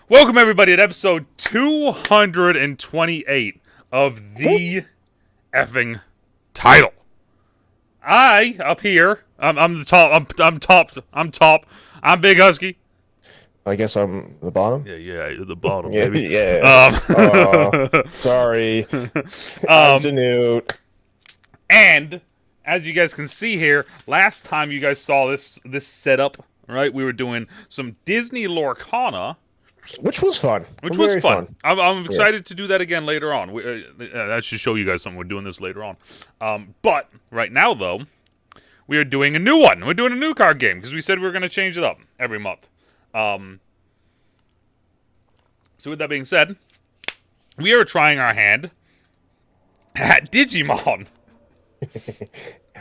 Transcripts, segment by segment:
Welcome everybody to episode 228 of the effing title. Up here, I'm the top. I'm top. I'm Big Husky. I guess I'm the bottom. Yeah, the bottom, Yeah, baby. yeah. Sorry. I'm DeNutte. And as you guys can see here, last time you guys saw this setup, right? We were doing some Disney Lorcana. Which was fun. Very fun. I'm excited to do that again later on. I should show you guys something. We're doing this later on. But right now, though, we are doing a new one. We're doing a new card game because we said we were going to change it up every month. So with that being said, we are trying our hand at Digimon.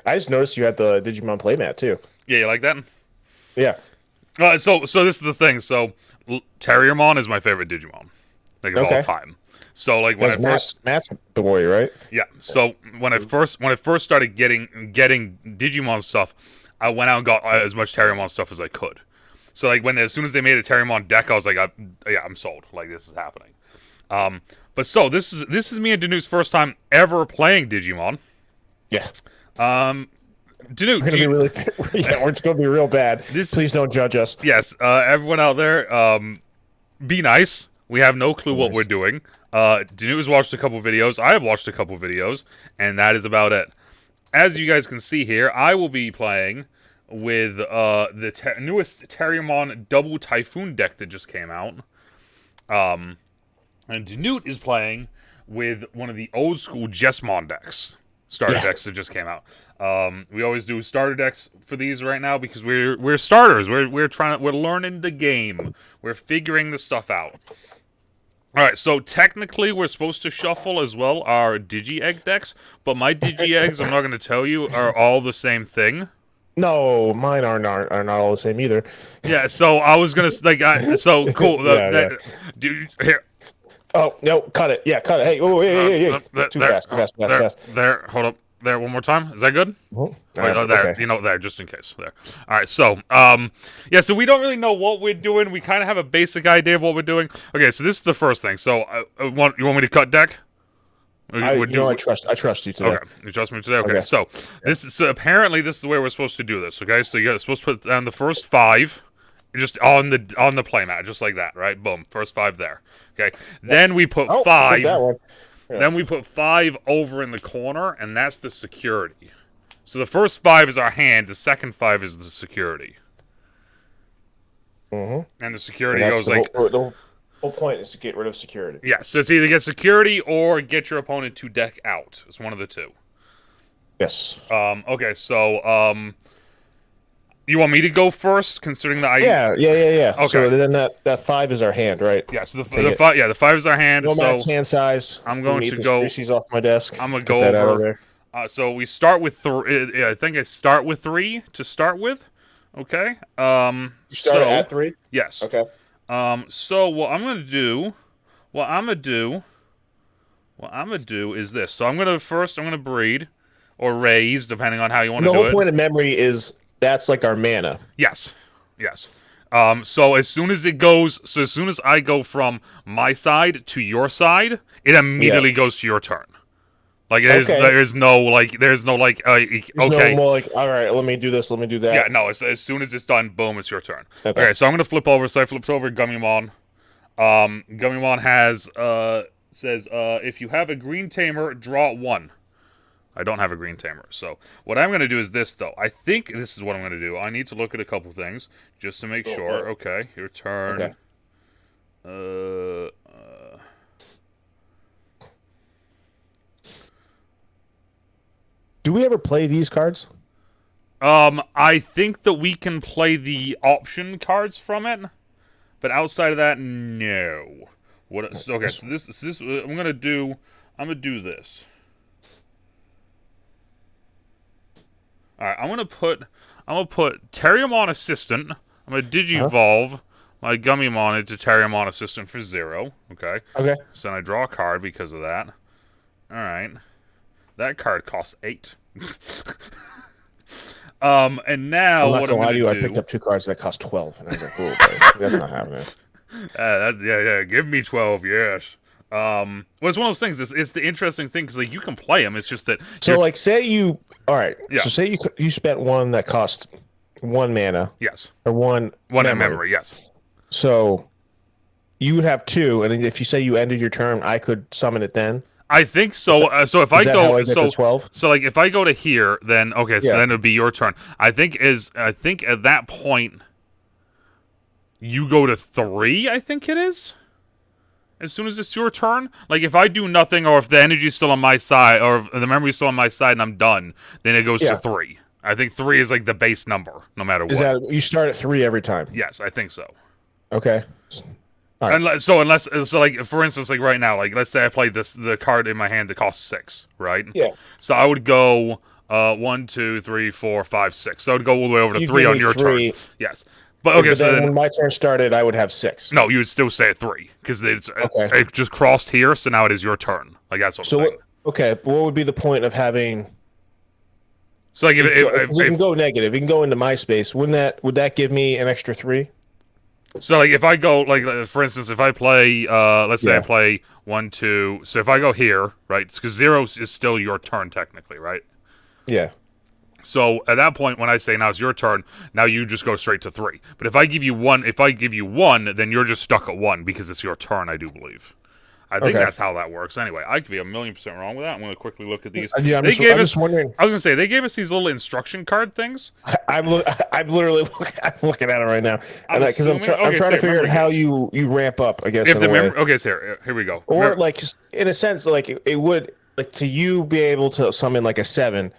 I just noticed you had the Digimon playmat, too. Yeah, you like that? Yeah. So this is the thing. So Terriermon is my favorite Digimon, like of all time. So like when Matt's the boy, right? Yeah. So when I first started getting Digimon stuff, I went out and got as much Terriermon stuff as I could. So like as soon as they made a Terriermon deck, I was like, I'm sold. Like this is happening. But so this is me and DeNutte's first time ever playing Digimon. Yeah. DeNutte, it's gonna be real bad. Please don't judge us. Yes, everyone out there, be nice. We have no clue what we're doing. DeNutte has watched a couple videos. I have watched a couple videos, and that is about it. As you guys can see here, I will be playing with the newest Terriermon Double Typhoon deck that just came out. And DeNutte is playing with one of the old school Jesmon decks. Starter decks that just came out. We always do starter decks for these right now because we're starters. We're learning the game. We're figuring the stuff out. All right, so technically we're supposed to shuffle as well our Digi-Egg decks, but my Digi-Eggs, I'm not going to tell you, are all the same thing. No, mine are not all the same either. Yeah, so I was gonna so cool. Dude, here. Oh no! Cut it! Yeah, cut it! Hey! Oh, hey! Too fast! There, hold up. There, one more time. Is that good? Oh, there. Okay. There, just in case. There. All right. So, yeah. So we don't really know what we're doing. We kind of have a basic idea of what we're doing. Okay. So this is the first thing. So, you want me to cut deck? I trust you today. Okay. You trust me today. Okay. So apparently this is the way we're supposed to do this. Okay. So you're supposed to put down the first 5. Just on the playmat, just like that, right? Boom, first 5 there. Okay, then we put 5. That one. Yeah. Then we put 5 over in the corner, and that's the security. So the first 5 is our hand. The second 5 is the security. Mm-hmm. And the security goes like the whole point is to get rid of security. Yeah, so it's either get security or get your opponent to deck out. It's one of the two. Yes. Okay, so you want me to go first, considering that I... Yeah. Okay. So then that 5 is our hand, right? Yeah, so the 5 is our hand. No so max hand size. I'm going to go... Reese's off my desk. I'm going to go over... Out of there. So we start with 3... I think I start with 3 to start with. Okay. You start at 3? Yes. Okay. So what I'm going to do... What I'm going to do is this. So I'm going to breed, or raise, depending on how you want to do it. The whole point of memory is... That's like our mana. Yes. So as soon as I go from my side to your side, it immediately goes to your turn. Like there's no okay. No more like, all right, let me do this, let me do that. Yeah, no. As soon as it's done, boom, it's your turn. Okay, so I'm gonna flip over. So I flipped over Gummymon. Gummymon says if you have a green tamer, draw 1. I don't have a green tamer. So what I'm going to do is this, though. I think this is what I'm going to do. I need to look at a couple things just to make sure. Okay, your turn. Okay. Do we ever play these cards? I think that we can play the option cards from it, but outside of that, no. Okay, so this I'm going to do this. Alright, I'm gonna put Terriermon Assistant. I'm gonna Digivolve my Gummymon into Terriermon Assistant for 0. Okay. Okay. So then I draw a card because of that. Alright. That card costs 8. And now I'm not what gonna I'm lie gonna to you. I do? picked up 2 cards that cost 12, and I was like, "Oh, boy, that's not happening." Yeah. Give me 12. Yes. Well, it's one of those things. It's the interesting thing because like you can play them. It's just that So, like, say you, all right. Yeah. So, say you spent one that cost 1 mana yes, or one in memory. memory. Yes. So, you would have 2, and if you say you ended your turn, I could summon it then. I think so. So if Is I that go, how I get to 12? so like if I go to here, then okay, so Yeah. then it'd be your turn. I think at that point you go to 3. I think it is. As soon as it's your turn, like if I do nothing, or if the energy's still on my side, or if the memory's still on my side, and I'm done, then it goes to 3. I think 3 is like the base number, no matter what. Is that you start at 3 every time? Yes, I think so. Okay. All right. Unless like for instance, like right now, like let's say I played the card in my hand that costs 6, right? Yeah. So I would go 1, 2, 3, 4, 5, 6. So I would go all the way over to You 3 give on me your 3. turn. Yes. But okay, But so then when my turn started, I would have 6. no, you would still stay at 3 because Okay. it just crossed here, so now it is your turn. Like that's what I'm saying. Okay, but what would be the point of having? So like if Because it can go negative. It can go into my space. Would that give me an extra 3? so like if I go like for instance, if I play let's say I Yeah. play 1, 2. So if I go here, right? Because 0 is still your turn technically, right? Yeah. So at that point, when I say now it's your turn, now you just go straight to 3. But if I give you 1, then you're just stuck at 1 because it's your turn. I do believe. I think Okay. that's how that works. Anyway, I could be 1,000,000% wrong with that. I'm going to quickly look at these. Yeah, I'm us. just wondering. I was going to say they gave us these little instruction card things. I'm literally I'm looking at it right now, I'm because I'm trying to figure out memory how gauge. you ramp up. I guess If in the a way. memory, okay, so here we go. Or like in a sense, like it would like to you be able to summon like a 7.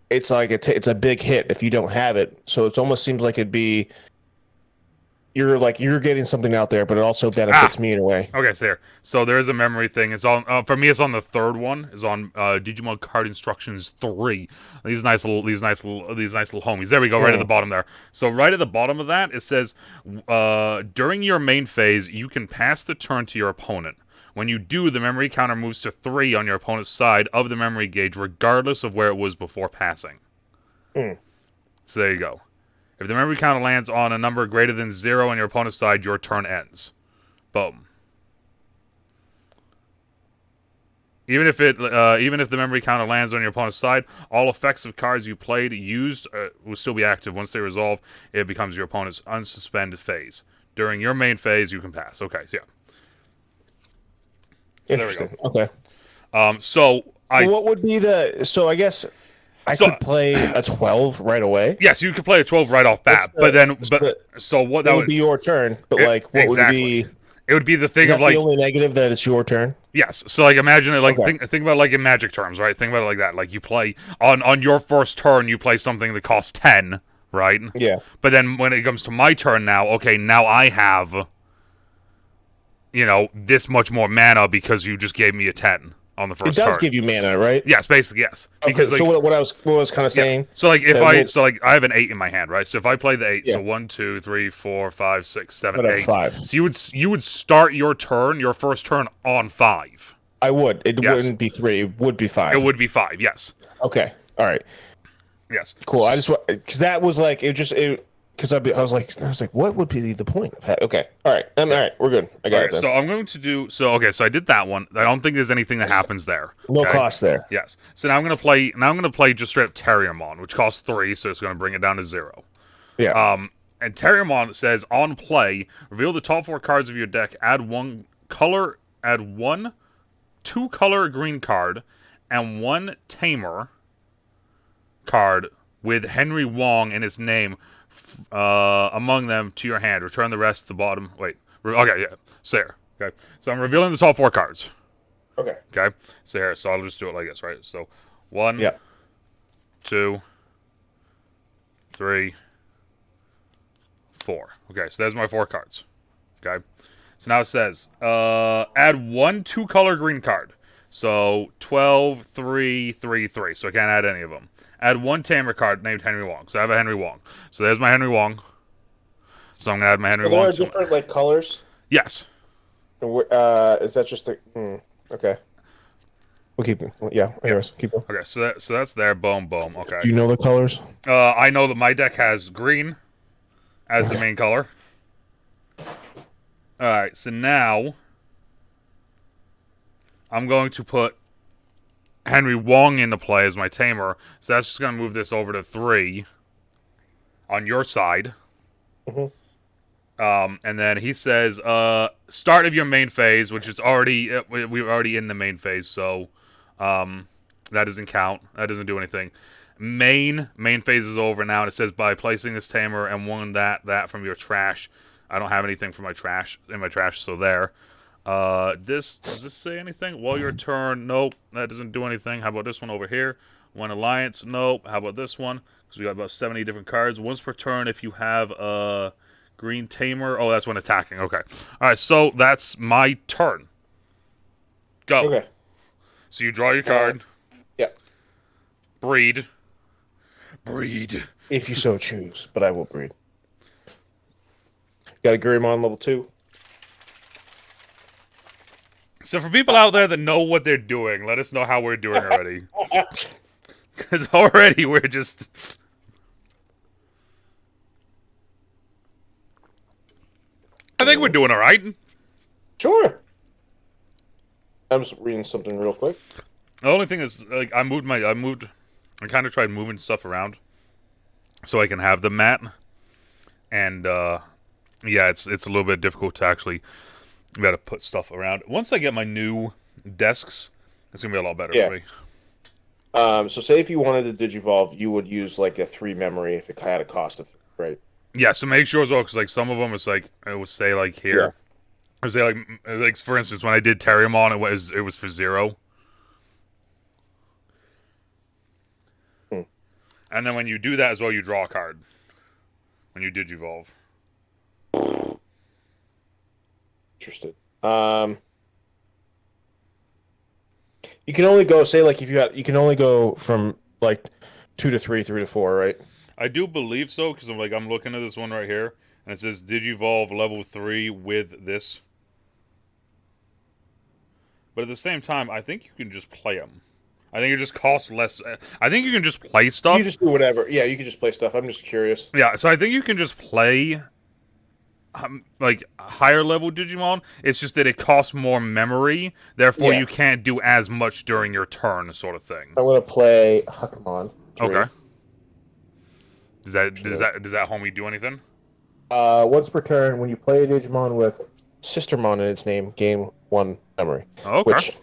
It's like it's a big hit if you don't have it. So it almost seems like it'd be you're getting something out there, but it also benefits me in a way. Okay, so here. So there is a memory thing. It's on for me. It's on the 3rd one. It's on Digimon Card Instructions 3. These nice little homies. There we go. Right at the bottom there. So right at the bottom of that, it says, during your main phase, you can pass the turn to your opponent. When you do, the memory counter moves to 3 on your opponent's side of the memory gauge, regardless of where it was before passing. So there you go. If the memory counter lands on a number greater than 0 on your opponent's side, your turn ends. Boom. Even if the memory counter lands on your opponent's side, all effects of cards you played used will still be active. Once they resolve, it becomes your opponent's unsuspended phase. During your main phase, you can pass. Okay, so yeah. So there we go. Okay. What would be so I guess I could play a 12 right away. Yes, you could play a 12 right off bat. So what that would be your turn, but like what would be it would be the thing is that of like the only negative that it's your turn? Yes. So like imagine it like think about it like in Magic terms, right? Think about it like that. Like you play on your first turn, you play something that costs 10, right? Yeah. But then when it comes to my turn now, okay, now I have this much more mana because you just gave me a 10 on the first turn. It does give you mana, right? Yes, basically, yes. Because like, so what I was kind of saying. So like I have an 8 in my hand, right? So if I play the 8, so 1, 2, 3, 4, 5, 6, 7, 8. 5. So you would start your first turn on 5. I would. It wouldn't be 3. It would be 5. It would be 5. Yes. Okay. All right. Yes. Cool. I just because that was like because I was like what would be the point of that? Okay. All right. All right. We're good. I got it. Then. So I'm going to do so I did that one. I don't think there's anything that happens there. No cost there. Yes. So now I'm going to play just straight up Terriermon, which costs 3, so it's going to bring it down to 0. Yeah. And Terriermon says on play, reveal the top 4 cards of your deck, add one 2-color green card and 1 tamer card with Henry Wong in its name among them to your hand. Return the rest to the bottom. Wait. Okay, yeah. So there. Okay. So I'm revealing the top 4 cards. Okay. Okay. So here. So I'll just do it like this, right? So 1, yeah. 2, 3, 4. Okay. So there's my 4 cards. Okay. So now it says add 1 2-color green card. So 12, 3, 3, 3. So I can't add any of them. Add 1 tamer card named Henry Wong. So I have a Henry Wong. So there's my Henry Wong. So I'm going to add my Henry Wong. There are different, like, colors? Yes. Is that just a... okay. We'll keep. Yeah. Yeah. Anyways, keep going. Okay, so that's there. Boom, boom. Okay. Do you know the colors? I know that my deck has green as the Okay. main color. All right, so now I'm going to put Henry Wong into play as my tamer. So that's just going to move this over to 3 on your side. Hmm. And then he says, start of your main phase, which is already, we're already in the main phase, so that doesn't count. That doesn't do anything. Main phase is over now, and it says by placing this tamer and one that from your trash. I don't have anything for my trash, so there. Does this say anything? While your turn, nope, that doesn't do anything. How about this one over here? One alliance, nope. How about this one? Because we got about 70 different cards. Once per turn, if you have a green tamer, oh, that's when attacking. Okay, all right. So that's my turn. Go. Okay. So you draw your card. Yeah. Breed. If you so choose, but I will breed. Got a Greymon level 2. So for people out there that know what they're doing, let us know how we're doing already. Because already we're just... I think we're doing all right. Sure. I'm just reading something real quick. The only thing is, like, I kind of tried moving stuff around so I can have the mat. And, yeah, it's a little bit difficult to actually... You gotta put stuff around. Once I get my new desks, it's gonna be a lot better for me. So say if you wanted to digivolve, you would use like a 3 memory if it had a cost of, right? Yeah, so make sure as well, because like some of them, it's like it would say like here, Yeah. it would say like for instance, when I did Terriermon, it was for 0. Hmm. And then when you do that as well, you draw a card when you digivolve. Interested. You can only go, say, like, if you can only go from like 2 to 3, 3 to 4, right? I do believe so, because I'm looking at this one right here, and it says digivolve level 3 with this. But at the same time, I think you can just play them. I think it just costs less. I think you can just play stuff. You just do whatever. Yeah, you can just play stuff. I'm just curious. Yeah, so I think you can just play like higher level Digimon. It's just that it costs more memory, therefore you can't do as much during your turn, sort of thing. I'm gonna play Huckmon. Okay. Does that homie do anything? Once per turn, when you play a Digimon with Sistermon in its name, gain 1 memory. Oh, okay. Which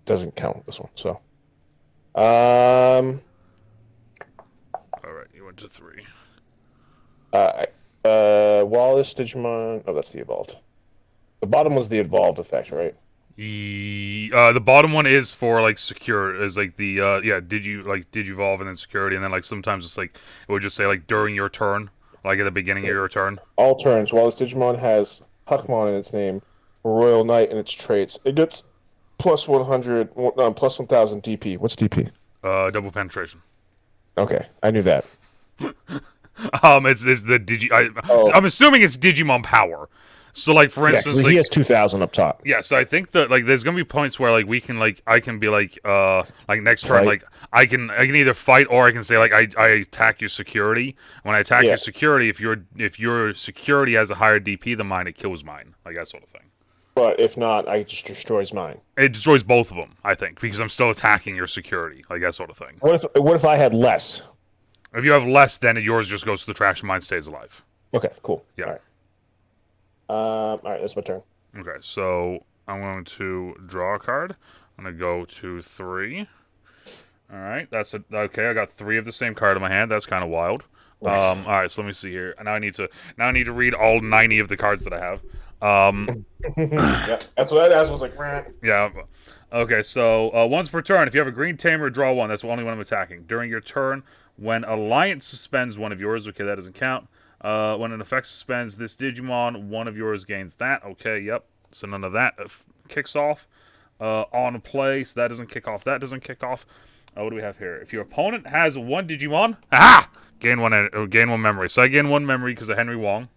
doesn't count this one. So, all right, you went to 3. Wallace Digimon. Oh, that's the evolved. The bottom was the evolved effect, right? The bottom one is for like secure, is like the digivolve and then security, and then like sometimes it's like it would just say like during your turn, like at the beginning of your turn. All turns. Wallace Digimon has Huckmon in its name, Royal Knight in its traits. It gets plus 100, plus 1,000 DP. What's DP? Double penetration. Okay, I knew that. It's the I'm assuming it's Digimon power. So like for instance, he has 2,000 up top. Yeah, so I think that like there's gonna be points where like we can like I can be like next turn like I can either fight or I can say like I attack your security. When I attack your security, if your security has a higher DP than mine, it kills mine, like that sort of thing. But if not, it just destroys mine. It destroys both of them, I think, because I'm still attacking your security, like that sort of thing. What if I had less? If you have less, then yours just goes to the trash and mine stays alive. Okay, cool. Yeah. All right. All right, that's my turn. Okay, so I'm going to draw a card. I'm going to go to 3. All right, okay. I got 3 of the same card in my hand. That's kind of wild. Nice. All right, so let me see here. Now I need to read all 90 of the cards that I have. Yeah, that's what I asked. I was like, Rah. Yeah. Okay, so once per turn, if you have a green tamer, draw 1. That's the only one I'm attacking. During your turn, when Alliance suspends one of yours, okay, that doesn't count. When an effect suspends this Digimon, one of yours gains that. Okay, yep. So none of that kicks off. On play, so that doesn't kick off. That doesn't kick off. What do we have here? If your opponent has 1 Digimon, gain 1 memory. So I gain 1 memory because of Henry Wong.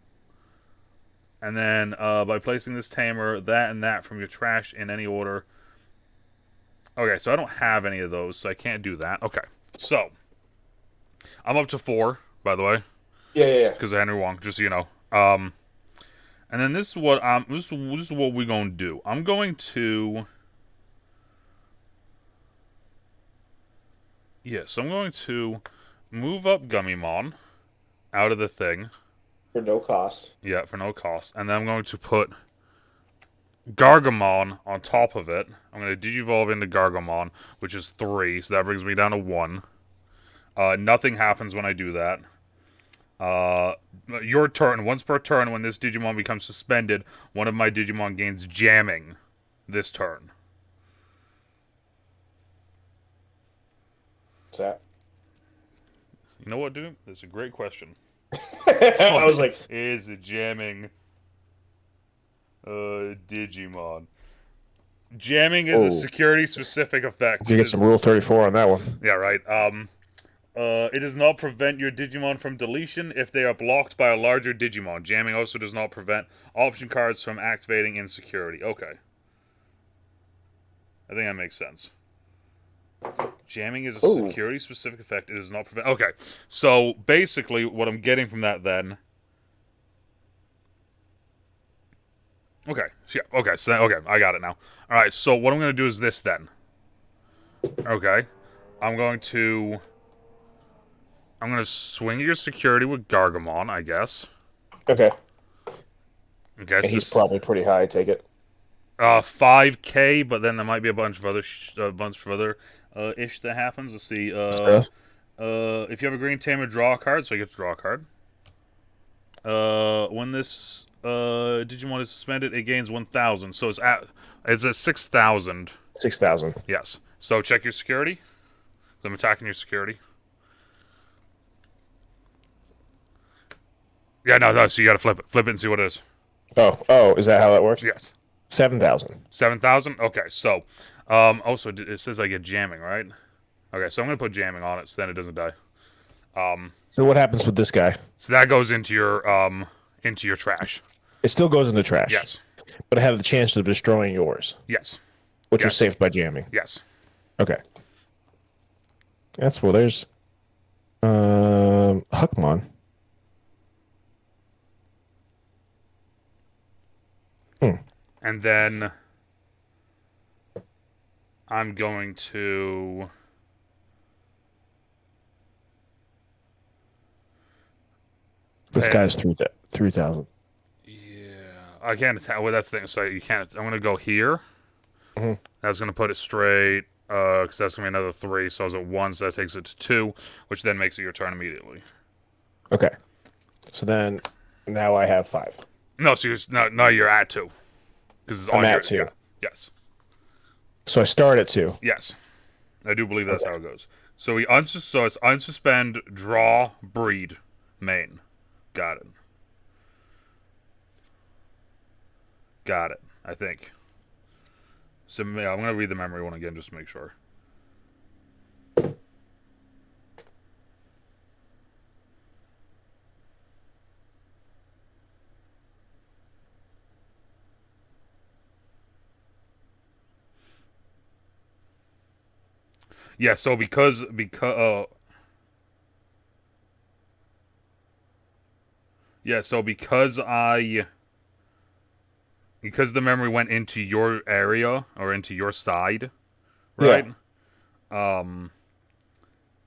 And then by placing this tamer, that and that from your trash in any order. Okay, so I don't have any of those, so I can't do that. Okay, so I'm up to 4, by the way, Yeah. because of Henry Wong. Just so you know. And then this is what this is what we're gonna do. I'm going to. Yes, I'm going to move up Gummymon out of the thing. For no cost. Yeah, for no cost. And then I'm going to put Gargamon on top of it. I'm going to Digivolve into Gargamon, which is 3, so that brings me down to 1. Nothing happens when I do that. Your turn. Once per turn, when this Digimon becomes suspended, one of my Digimon gains jamming this turn. What's that? You know what, dude? That's a great question. I was like, Is it jamming Digimon? Jamming is a security-specific effect. you get some Rule 34 on that one. Yeah, right. It does not prevent your Digimon from deletion if they are blocked by a larger Digimon. Jamming also does not prevent option cards from activating in security. Okay. I think that makes sense. Jamming is a security-specific effect. It does not prevent... Okay. So, basically, what I'm getting from that, then... Okay. Yeah, okay, so, okay, I got it now. Alright, so what I'm going to do is this, then. Okay. I'm going to swing your security with Gargamon, I guess. Okay. Okay, And he's probably pretty high, I take it. 5K, but then there might be a bunch of other ish that happens. Let's see. If you have a green tamer, draw a card, so you get to draw a card. When this Digimon is suspended, it gains 1,000. So it's at 6,000. 6,000. Yes. So check your security. I'm attacking your security. Yeah, no. So you got to flip it. Flip it and see what it is. Oh, is that how that works? Yes. 7,000. 7,000. Okay. So, also it says I get jamming, right? Okay. So I'm gonna put jamming on it, so then it doesn't die. So what happens with this guy? So that goes into your trash. It still goes in the trash. Yes. But I have the chance of destroying yours. Yes. Which was saved by jamming. Yes. Okay. That's well. There's Huckmon. And then I'm going to This guy's 3,000. Yeah, I can't attack. Well, that's the thing. So you can't. I'm gonna go here. That's gonna put it straight. Because that's gonna be another 3. So I was at 1, so that takes it to 2, which then makes it your turn immediately. Okay. So then, now I have 5. No, so now you're at 2. Because it's I'm on at your, 2. Yeah. Yes. So I start at 2. Yes. I do believe that's how it goes. So it's unsuspend, draw, breed, main. Got it. Got it, I think. So yeah, I'm going to read the memory one again just to make sure. Yeah, so because the memory went into your area or into your side, right? Yeah.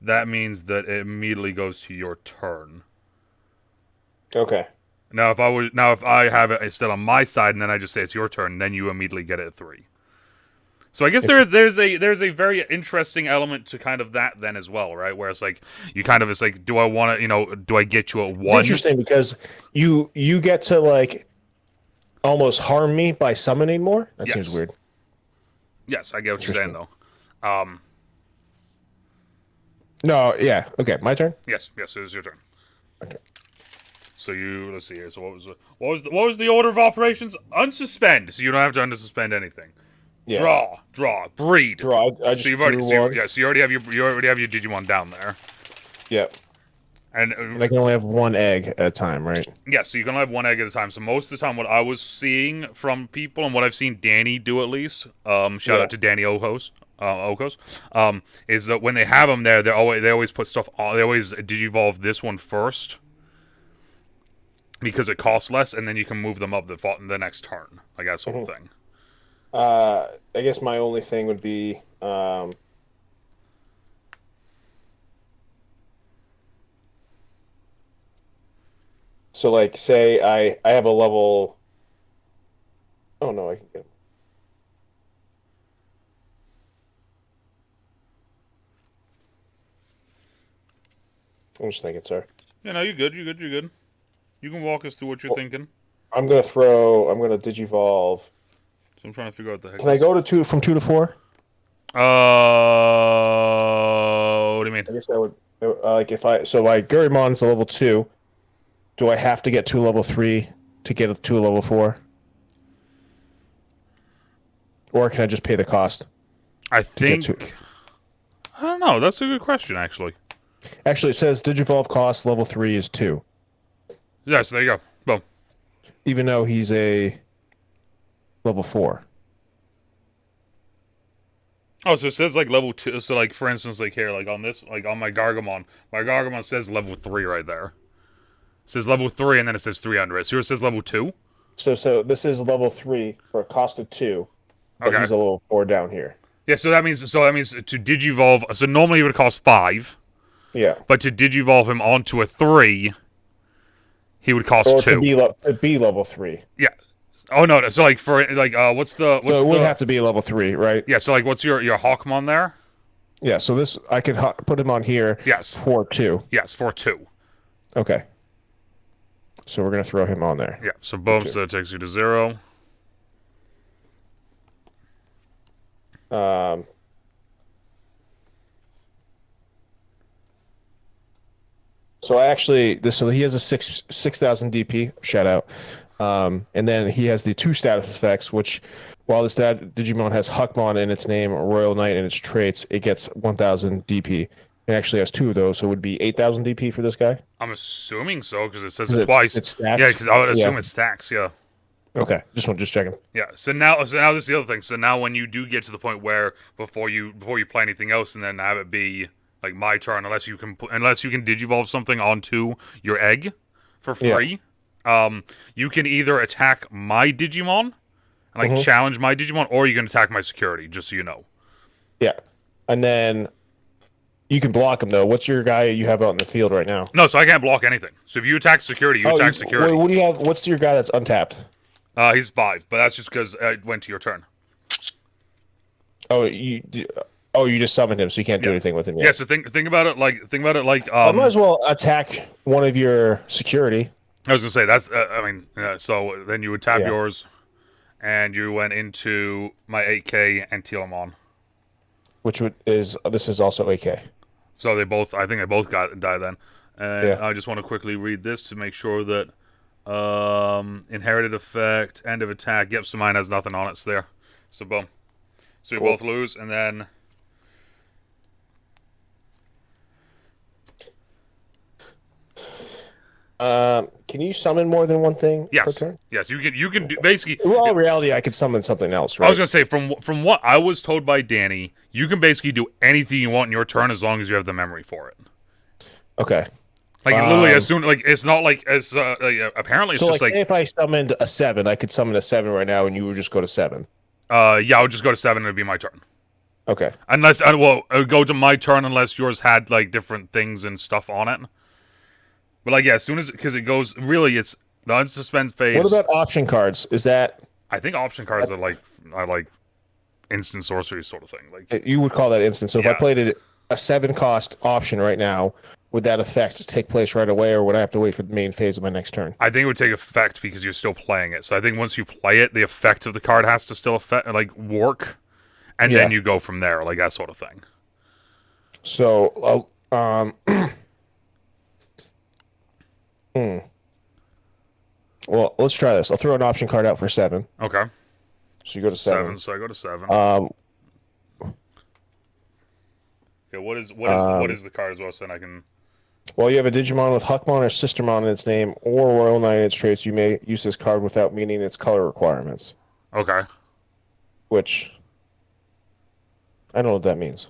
That means that it immediately goes to your turn. Okay. Now if I have it still on my side and then I just say it's your turn, then you immediately get it at 3. So I guess there's a very interesting element to kind of that then as well, right? Where it's like it's like, do I want to, do I get you at 1? It's interesting because you get to like almost harm me by summoning more. That seems weird. Yes, I get what you're saying though. No, yeah, okay, my turn. Yes, it is your turn. Okay. So let's see here. So what was the order of operations? Unsuspend, so you don't have to unsuspend anything. Yeah. Draw, breed. Draw. I just so you already have your Digimon down there. Yep. And I can only have 1 egg at a time, right? Yes, so you can only have 1 egg at a time. So most of the time, what I was seeing from people and what I've seen Danny do at least, shout out to Danny Ojos, Okos, is that when they have them there, they always put stuff on. They always digivolve this one first because it costs less, and then you can move them up the next turn, like that sort of thing. I guess my only thing would be so like say I have a level. Oh no, I can get. I'm just thinking, sir. Yeah, no, you're good. You're good. You're good. You can walk us through what you're thinking. I'm gonna digivolve. So I'm trying to figure out the heck. Can I go to two from 2 to 4? What do you mean? I guess that would like if I so my Gurimon's a level 2. Do I have to get to level 3 to get to a level 4? Or can I just pay the cost? I think. I don't know. That's a good question, actually. Actually, it says Digivolve cost level 3 is 2. Yes, there you go. Boom. Even though he's a level 4. Oh, so it says like level 2. So like for instance, like here, like on this, like on my Gargomon says level 3 right there. It says level 3, and then it says 300. So it says level 2. So this is level 3 for a cost of 2, but he's a level 4 down here. Yeah, so that means to digivolve. So normally it would cost 5. Yeah. But to digivolve him onto a 3, he would cost 2. To be level 3. Yeah. Oh no. So like for like what's the? So it would have to be level 3, right? Yeah. So like, what's your Hawkmon there? Yeah. So this I could put him on here. Yes. For 2. Yes, for 2. Okay. So we're gonna throw him on there. Yeah. So boom. So that takes you to 0. So so he has a 6,000 DP, shout out. And then he has the 2 status effects, which while this Digimon has Huckmon in its name or Royal Knight in its traits, it gets 1,000 DP. It actually has 2 of those, so it would be 8,000 DP for this guy? I'm assuming so, because it says it twice. It stacks? Yeah, because I would assume it stacks, yeah. Okay, just checking. Yeah, so now this is the other thing. So now when you do get to the point where before you play anything else and then have it be like my turn, unless you can digivolve something onto your egg for free, you can either attack my Digimon and like challenge my Digimon, or you can attack my security, just so you know. Yeah. And then you can block him though. What's your guy you have out in the field right now? No, so I can't block anything. So if you attack security, you attack security. What do you have? What's your guy that's untapped? He's 5, but that's just because it went to your turn. Oh, you just summoned him, so you can't do anything with him yet. Yeah, so think about it like I might as well attack one of your security. I was gonna say that's so then you would tap yours, and you went into my 8K and Terriermon. This is also 8K. So I think they both die then. And I just want to quickly read this to make sure that inherited effect, end of attack. Yep, so mine has nothing on it, so there. So boom. So you both lose, and then can you summon more than one thing per turn? Yes, you can do basically. Well, in reality, I could summon something else, right? I was gonna say from what I was told by Danny, you can basically do anything you want in your turn as long as you have the memory for it. Okay. Like literally, as soon it's not like as apparently it's so just like if I summoned a 7, I could summon a 7 right now, and you would just go to 7. Yeah, I would just go to 7 and it'd be my turn. Okay. Unless it would go to my turn unless yours had like different things and stuff on it. But like as soon as because it goes really, it's the unsuspend phase. What about option cards? Is that? I think option cards are like instant sorcery sort of thing. Like you would call that instant. So if I played it a 7 cost option right now, would that effect take place right away, or would I have to wait for the main phase of my next turn? I think it would take effect because you're still playing it. So I think once you play it, the effect of the card has to still work, and then you go from there, like that sort of thing. So, well, let's try this. I'll throw an option card out for 7. Okay. So you go to 7. So I go to 7. Okay, what is the card as well? So then I can. Well, you have a Digimon with Huckmon or Sistermon in its name or Royal Knight in its traits. You may use this card without meeting its color requirements. Okay. Which I don't know what that means.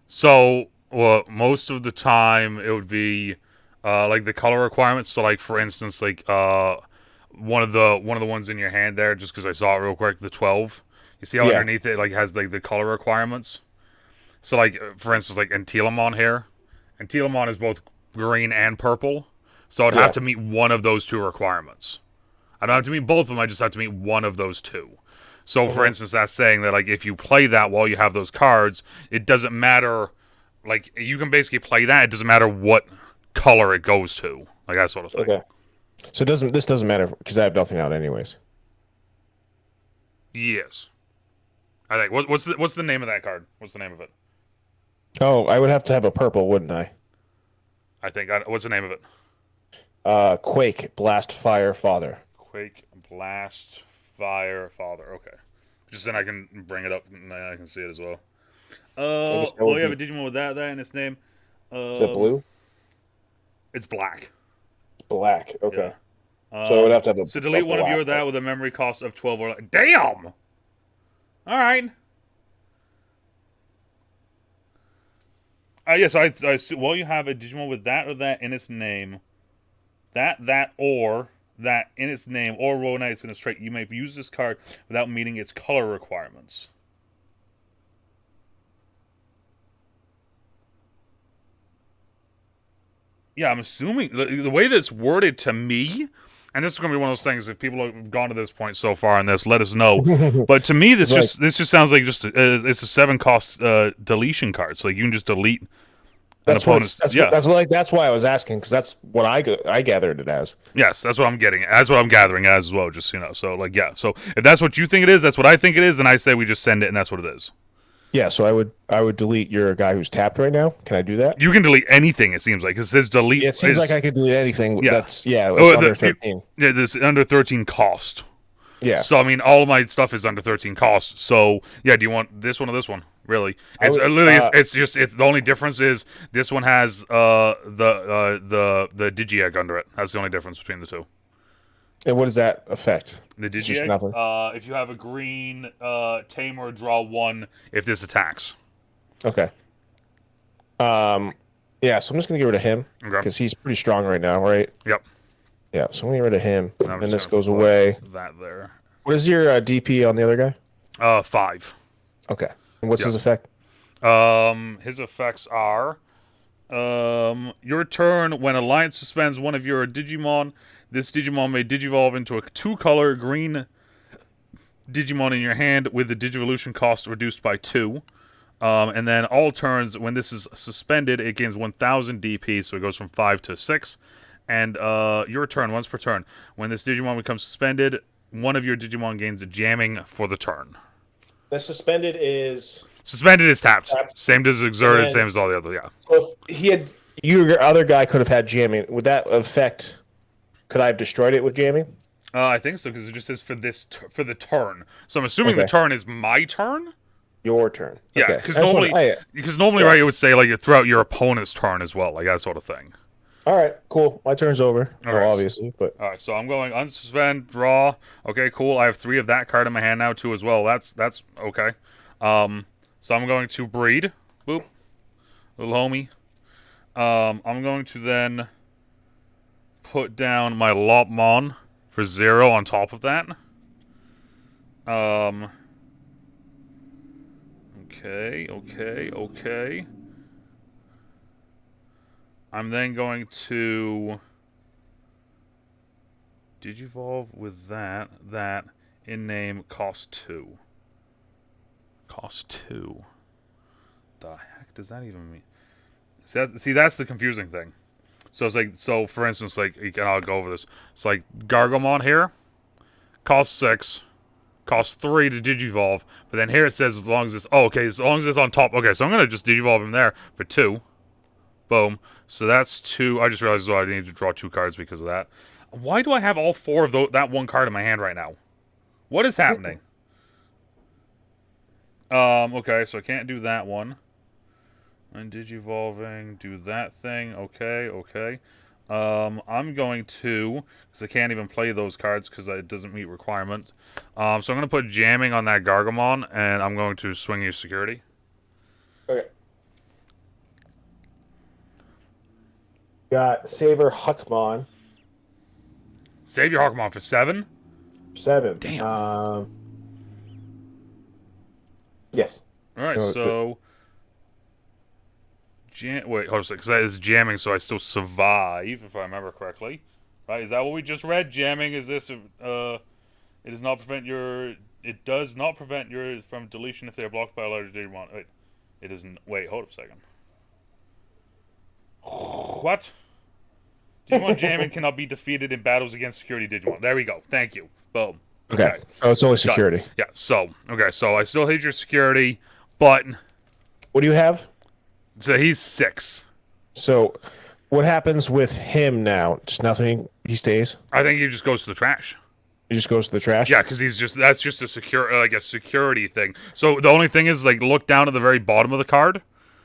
So, well, most of the time it would be like the color requirements. So, like for instance, like one of the ones in your hand there, just because I saw it real quick, the 12. You see how Yeah. underneath it like has like the color requirements. So, like for instance, like in Terriermon here, and Terriermon is both green and purple. So I'd have Yeah. to meet one of those two requirements. I don't have to meet both of them. I just have to meet one of those two. So, for Hmm. instance, that's saying that like if you play that while you have those cards, it doesn't matter. Like you can basically play that. It doesn't matter what color it goes to, like that sort of thing. Okay. So this doesn't matter because I have nothing out anyways. Yes, I think. What's the name of that card? What's the name of it? Oh, I would have to have a purple, wouldn't I? I think. What's the name of it? Quake, Blast, Fire, Father. Quake, Blast, Fire, Father. Okay. Just then I can bring it up and I can see it as well. I guess that Well, would you have a be. Digimon with that in its name. Is it blue? It's black. Black. Yeah. Okay. So I would have to have So a delete one of black. your that with a memory cost of 12 or damn. All right. Yes, I well, you have a Digimon with that or that in its name, or that in its name, or roll knights in its trait. You may use this card without meeting its color requirements. Yeah, I'm assuming the way that's worded to me, and this is going to be one of those things. If people have gone to this point so far in this, let us know. But to me, It's like this just sounds like just it's a 7 cost deletion card. So like you can just delete an that's what it's opponent's. Yeah, that's why I was asking because that's what I gathered it as. yes, that's what I'm getting. That's what I'm gathering as well. Just so you know. So like yeah. So if that's what you think it is, that's what I think it is, and I say we just send it, and that's what it is. Yeah, so I would delete your guy who's tapped right now. Can I do that? You can delete anything. It seems like it says delete. Yeah, it seems like I could delete anything. Yeah. That's yeah, it's Oh, under 13. yeah, this under 13 cost. Yeah, So I mean, all of my stuff is under 13 cost. So yeah, do you want this one or this one? Really, I it's would. literally it's just it's the only difference is this one has the Digi-Egg under it. That's the only difference between the two. And what does that affect? The It's just Digi-Egg. nothing. If you have a green Tamer, draw 1 if this attacks. Okay. Yeah, so I'm just gonna get rid of him Okay. because he's pretty strong right now, right? Yep. Yeah, so I'm gonna get rid of him, I'm and just this gonna goes put away. That there. What is your DP on the other guy? 5. Okay. And what's Yep. his effect? His effects are your turn when Alliance suspends one of your Digimon. This Digimon may Digivolve into a 2-color green Digimon in your hand with the Digivolution cost reduced by 2. And then all turns, when this is suspended, it gains 1,000 DP, so it goes from 5 to 6. And your turn, once per turn. When this Digimon becomes suspended, one of your Digimon gains a jamming for the turn. The suspended is. Suspended is tapped. Same as exerted, then- same as all the other, yeah. So if he had your other guy could have had jamming. Would that affect? Could I have destroyed it with jamming? I think so, because it just says for for the turn. So I'm assuming the Okay. turn is my turn? Your turn. Yeah, Okay. because I just normally, wanna- yeah. right, it would say like throughout your opponent's turn as well, like that sort of thing. all right, cool. My turn's over. All Well, right. obviously, but All right, so I'm going unsuspend, draw. Okay, cool. I have 3 of that card in my hand now too as well. That's okay. So I'm going to breed. Boop, little homie. I'm going to then put down my Lopmon for 0 on top of that. Okay. I'm then going to Digivolve with that in name cost 2. Cost 2. The heck does that even mean? See, that's the confusing thing. So it's like, so for instance, like, and I'll go over this. It's like Gargomon here, cost 6, cost 3 to Digivolve, but then here it says as long as it's, as long as it's on top. Okay, so I'm gonna just Digivolve him there for 2. Boom. So that's 2. I just realized I need to draw 2 cards because of that. Why do I have all 4 of that one card in my hand right now? What is happening? Okay, so I can't do that one. And Digivolving, do that thing. Okay. I'm going to, because I can't even play those cards because it doesn't meet requirement. So I'm going to put jamming on that Gargomon, and I'm going to swing your security. Okay. Got Saver Huckmon. Save your Hawkmon for 7? 7. Damn. Yes. Alright, No, so... Wait, hold on a second, because that is jamming, so I still survive, if I remember correctly. Right, is that what we just read? Jamming is this, it does not prevent your... It does not prevent your from deletion if they are blocked by a larger Digimon. Wait, it isn't... Wait, hold up a second. What? Digimon jamming cannot be defeated in battles against security Digimon. There we go. Thank you. Boom. Okay. Oh, it's only security. Done. Yeah, so, okay, so I still hate your security, but... What do you have? So he's 6. So, what happens with him now? Just nothing? He stays? I think he just goes to the trash. He just goes to the trash? Yeah, because that's just a security thing. So the only thing is, like, look down at the very bottom of the card.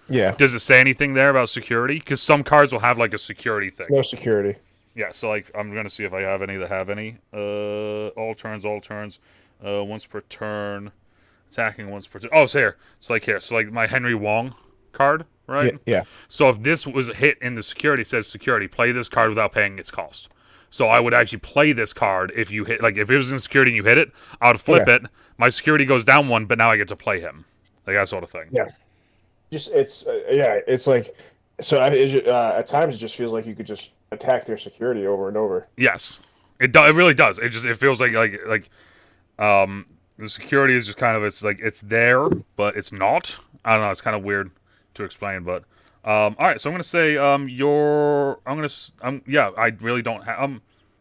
Yeah. Does it say anything there about security? Because some cards will have, like, a security thing. No security. Yeah, so, like, I'm going to see if I have any that have any. All turns. Once per turn. Attacking once per turn. Oh, it's here. It's like here. So, like, my Henry Wong card, right? Yeah. So if this was a hit in the security, it says security, play this card without paying its cost. So I would actually play this card if you hit, like, if it was in security and you hit it, I would flip it. My security goes down 1, but now I get to play him. Like, that sort of thing. Yeah. It's like, so at times it just feels like you could just attack their security over and over. Yes. It really does. It feels like the security is just kind of, it's like, it's there, but it's not. I don't know, it's kind of weird to explain, but all right, so I'm gonna say yeah, I really don't have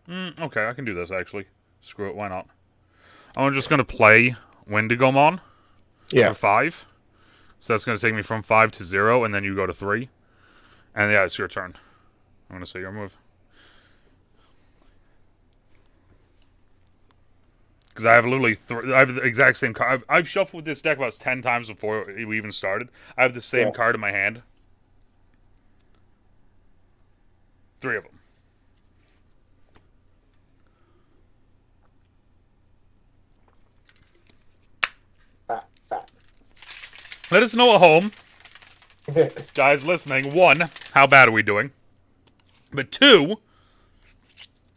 okay, I can do this actually. Screw it, why not? I'm just gonna play Wendigomon for 5. So that's gonna take me from 5 to 0, and then you go to 3. And yeah, it's your turn. I'm gonna say your move. Because I have literally I have the exact same card. I've shuffled this deck about 10 times before we even started. I have the same card in my hand. 3 of them. Let us know at home, guys listening. 1, how bad are we doing? But 2,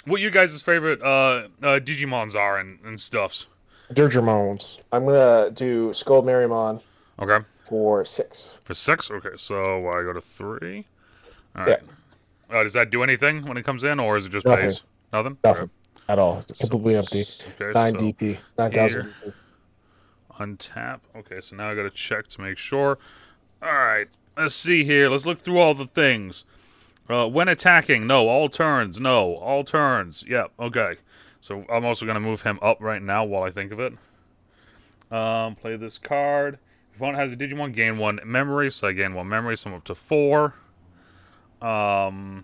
what you guys' favorite Digimons are and stuffs. Dirgermons. I'm gonna do Skullmarymon. Okay. For 6. For 6? Okay, so I go to 3. All right. Yeah. Does that do anything when it comes in, or is it just Nothing. base? Nothing? Nothing. At all. It's completely empty. Okay, 9 so DP. 9,000 DP. Untap. Okay, so now I gotta check to make sure. Alright, let's see here. Let's look through all the things. When attacking, no. All turns, no. All turns. Yep, okay. So I'm also gonna move him up right now while I think of it. Play this card. If one has a Digimon, gain 1 memory, so I gain 1 memory, so I'm up to 4. And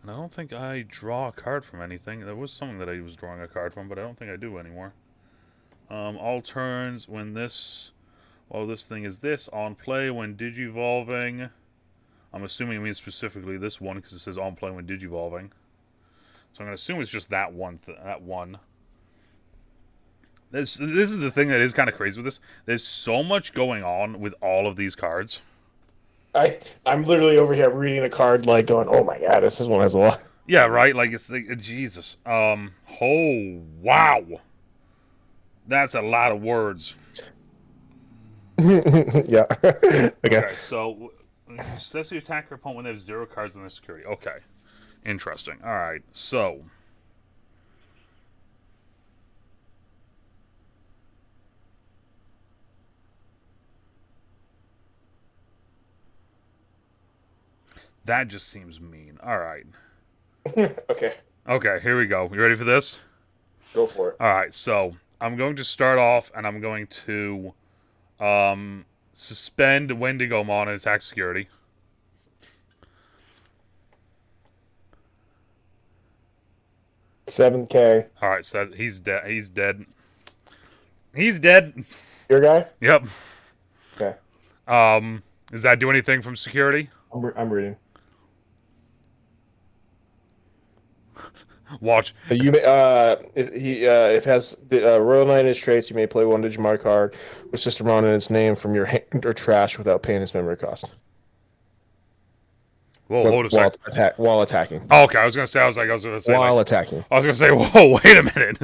I don't think I draw a card from anything. There was something that I was drawing a card from, but I don't think I do anymore. All turns when this... Well, this thing is this. On play when digivolving. I'm assuming it means specifically this one, because it says on play when digivolving. So I'm going to assume it's just that one. This is the thing that is kind of crazy with this. There's so much going on with all of these cards. I'm literally over here reading a card, like, going, oh my god, this one has a lot. Yeah, right? Like, it's like, Jesus. Oh, wow. That's a lot of words. Yeah. Okay, so, says you attack your opponent when they have 0 cards in their security. Okay. Interesting. Alright, so... That just seems mean. Alright. Okay. Okay, here we go. You ready for this? Go for it. Alright, so I'm going to start off and I'm going to suspend Wendigomon and attack security. $7K. Alright, so he's dead. He's dead. He's dead. Your guy? Yep. Okay. Does that do anything from security? I'm reading. Watch. You may, if it has the Royal Knight in its traits, you may play one Digimon card with Sistermon in its name from your hand or trash without paying its memory cost. Whoa, hold a sec. While attacking. Oh, okay, I was gonna say, While attacking. I was gonna say, whoa, wait a minute.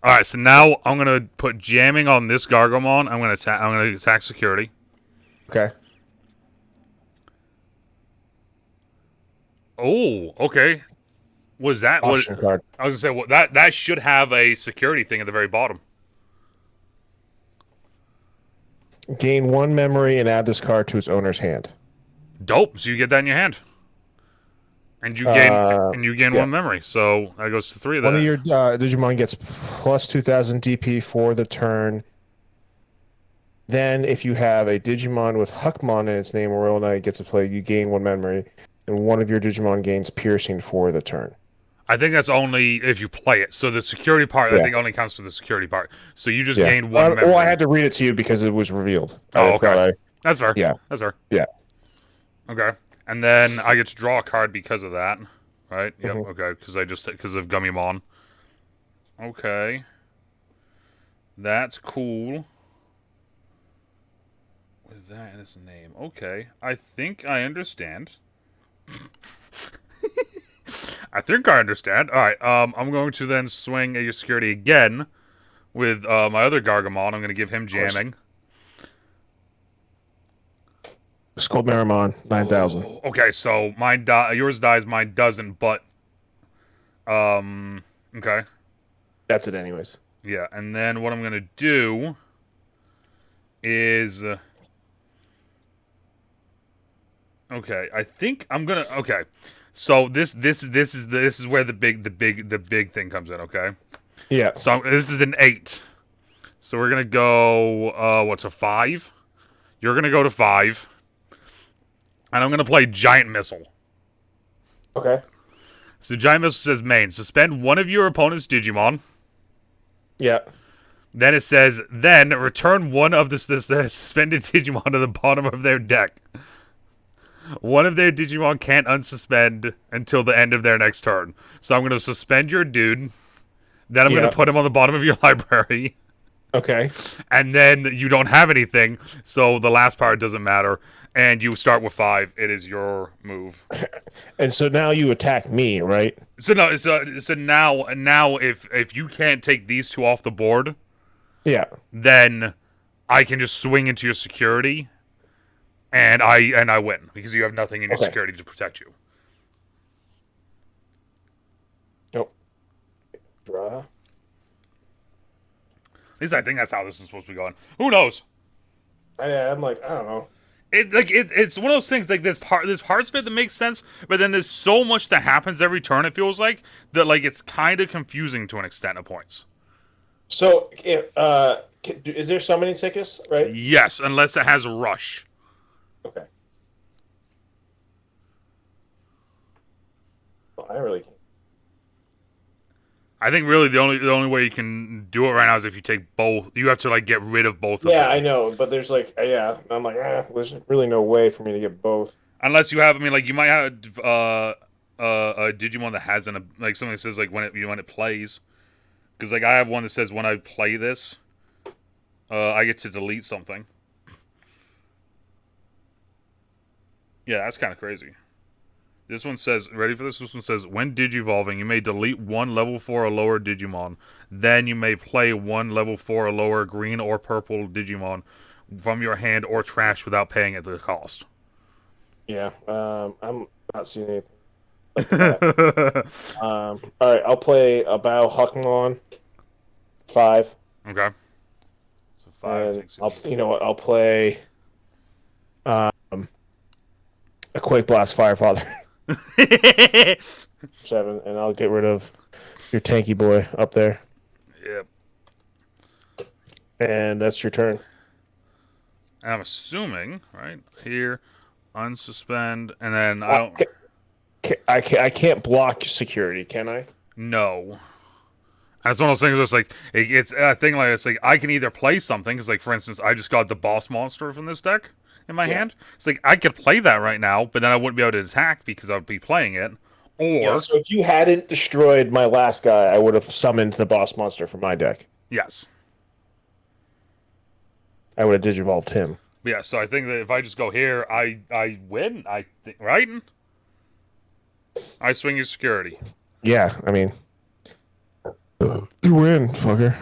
All right, so now I'm gonna put jamming on this Gargomon. I'm gonna attack security. Okay. Oh, okay. Was that Option card. I was gonna say? Well, that should have a security thing at the very bottom. Gain 1 memory and add this card to its owner's hand. Dope. So you get that in your hand, and you gain yeah. 1 memory. So that goes to 3 of that. One of your Digimon gets plus 2,000 DP for the turn. Then, if you have a Digimon with Huckmon in its name, Royal Knight gets to play. You gain 1 memory, and one of your Digimon gains piercing for the turn. I think that's only if you play it. So the security part, I think, only counts for the security part. So you just gained 1 memory. Well, I had to read it to you because it was revealed. Oh, okay. That's fair. Yeah. That's fair. Yeah. Okay. And then I get to draw a card because of that. Right? Yep. Okay. Because of Gummymon. Okay. That's cool. With that in its name. Okay. I think I understand. I think I understand. Alright, I'm going to then swing at your security again with my other Gargomon. I'm going to give him jamming. Skullmarimon, 9,000. Oh, okay, so yours dies, mine doesn't, but... okay. That's it anyways. Yeah, and then what I'm going to do is... okay, I think I'm going to... okay. So this is where the big thing comes in, okay? Yeah. So this is an 8. So we're gonna go what's a 5? You're gonna go to 5. And I'm gonna play Giant Missile. Okay. So Giant Missile says main. Suspend one of your opponent's Digimon. Yeah. Then it says then return one of the suspended Digimon to the bottom of their deck. One of their Digimon can't unsuspend until the end of their next turn. So I'm going to suspend your dude. Then I'm going to put him on the bottom of your library. Okay. And then you don't have anything, so the last part doesn't matter. And you start with 5. It is your move. And so now you attack me, right? So no, so now if you can't take these 2 off the board, yeah, then I can just swing into your security. And I win because you have nothing in your security to protect you. Nope. Draw. At least I think that's how this is supposed to be going. Who knows? I'm like, I don't know. It's one of those things like there's parts of it that makes sense, but then there's so much that happens every turn. It feels like that it's kind of confusing to an extent at points. So, is there summoning sickness? Right? Yes, unless it has rush. Okay. Well, I really can't. I think really the only way you can do it right now is if you take both. You have to get rid of both of them. Yeah, I know, but there's I'm like, there's really no way for me to get both. Unless you have, you might have a Digimon that has something that says when it plays. Because I have one that says when I play this, I get to delete something. Yeah, that's kind of crazy. This one says, ready for this? This one says, when Digivolving, you may delete 1 level 4 or lower Digimon. Then you may play 1 level 4 or lower green or purple Digimon from your hand or trash without paying it the cost. Yeah, I'm not seeing anything like that. All right, I'll play a Bao Huckmon 5. Okay. So 5 takes I'll play a Quake Blast Firefather 7, and I'll get rid of your tanky boy up there. Yep. And that's your turn. I'm assuming, right here, unsuspend, and then I don't. I can't block security, can I? No. That's one of those things where it's a thing it's I can either play something, because for instance, I just got the boss monster from this deck in my hand. It's I could play that right now, but then I wouldn't be able to attack because I would be playing it. Yeah, Or so if you hadn't destroyed my last guy, I would have summoned the boss monster from my deck. yes. I would have digivolved him. Yeah, so I think that if I just go here, I win. I think, right? I swing your security. Yeah, I mean, you win, fucker.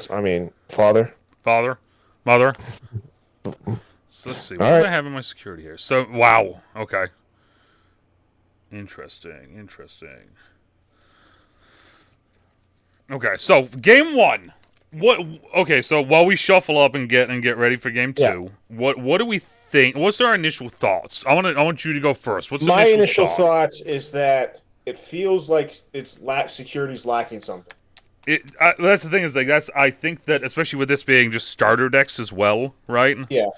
I mean, father. Father, mother. So let's see. What All do right. I have in my security here? So wow. Okay. Interesting. Interesting. Okay, so game one. What? Okay, so while we shuffle up and get ready for game two, what do we think? What's our initial thoughts? I want you to go first. What's My the initial thought? thoughts is that it feels like security's lacking something. That's the thing is like I think that especially with this being just starter decks as well, right? Yeah.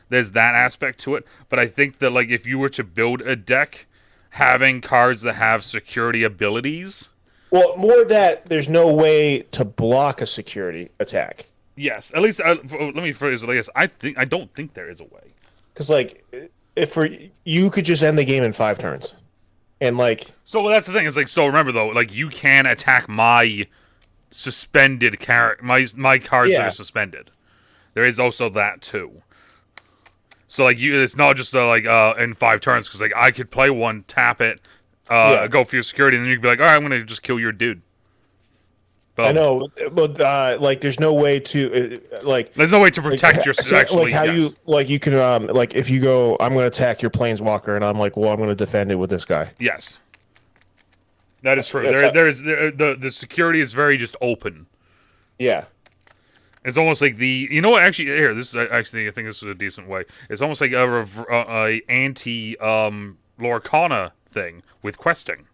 There's that aspect to it, but I think that like if you were to build a deck, having cards that have security abilities. Well, more that there's no way to block a security attack. Yes, at least let me phrase it like this. I don't think there is a way. Because like, if you could just end the game in 5 turns, and like, So that's the thing. Is like so. Remember though, like you can attack my suspended my cards that Yeah. are suspended. There is also that too. So like it's not just in 5 turns because like I could play one, tap it, go for your security, and then you could be like, all right, I'm gonna just kill your dude. Boom. I know, but like, there's no way to like. There's no way to protect your actually. Like how yes. you can like if you go, I'm going to attack your planeswalker, and I'm like, well, I'm going to defend it with this guy. Yes. That is true. The security is very just open. Yeah. It's almost like you know what? Actually, here this is actually I think this is a decent way. It's almost like a anti Lorcana thing with questing.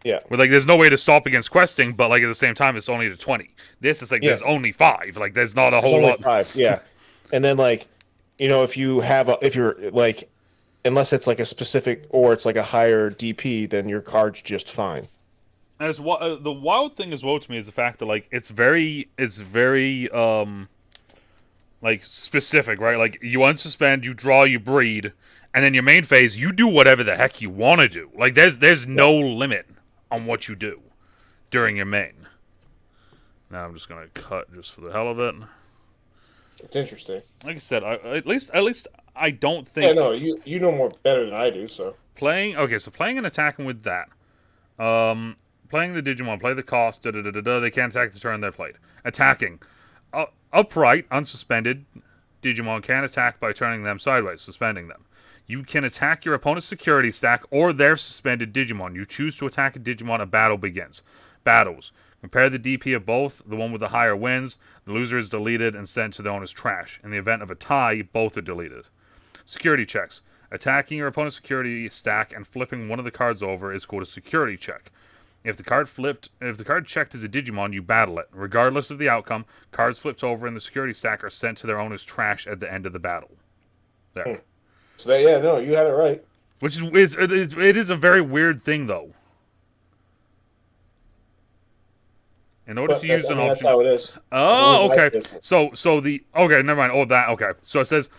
Yeah. Where like there's no way to stop against questing, but like at the same time it's only to 20. This is like there's only 5. Like there's not a whole only lot. 5. Yeah. And then like, if you're like, unless it's like a specific or it's like a higher DP, then your card's just fine. And it's the wild thing as well to me is the fact that like it's very like specific, right? Like you unsuspend, you draw, you breed, and then your main phase you do whatever the heck you want to do. Like there's no limit on what you do during your main. Now I'm just gonna cut just for the hell of it. It's interesting. Like I said, at least I don't think. Yeah, no, you know more better than I do. So playing and attacking with that. Playing the Digimon, play the cost. They can't attack the turn they're played. Attacking, upright, unsuspended. Digimon can attack by turning them sideways, suspending them. You can attack your opponent's security stack or their suspended Digimon. You choose to attack a Digimon, a battle begins. Battles. Compare the DP of both. The one with the higher wins. The loser is deleted and sent to the owner's trash. In the event of a tie, both are deleted. Security checks. Attacking your opponent's security stack and flipping one of the cards over is called a security check. If the card checked is a Digimon, you battle it. Regardless of the outcome, cards flipped over in the security stack are sent to their owner's trash at the end of the battle. There. So yeah, no, you had it right. Which it is a very weird thing though. In order to use an option, that's how it is. oh, okay. So never mind. Oh, that okay. So it says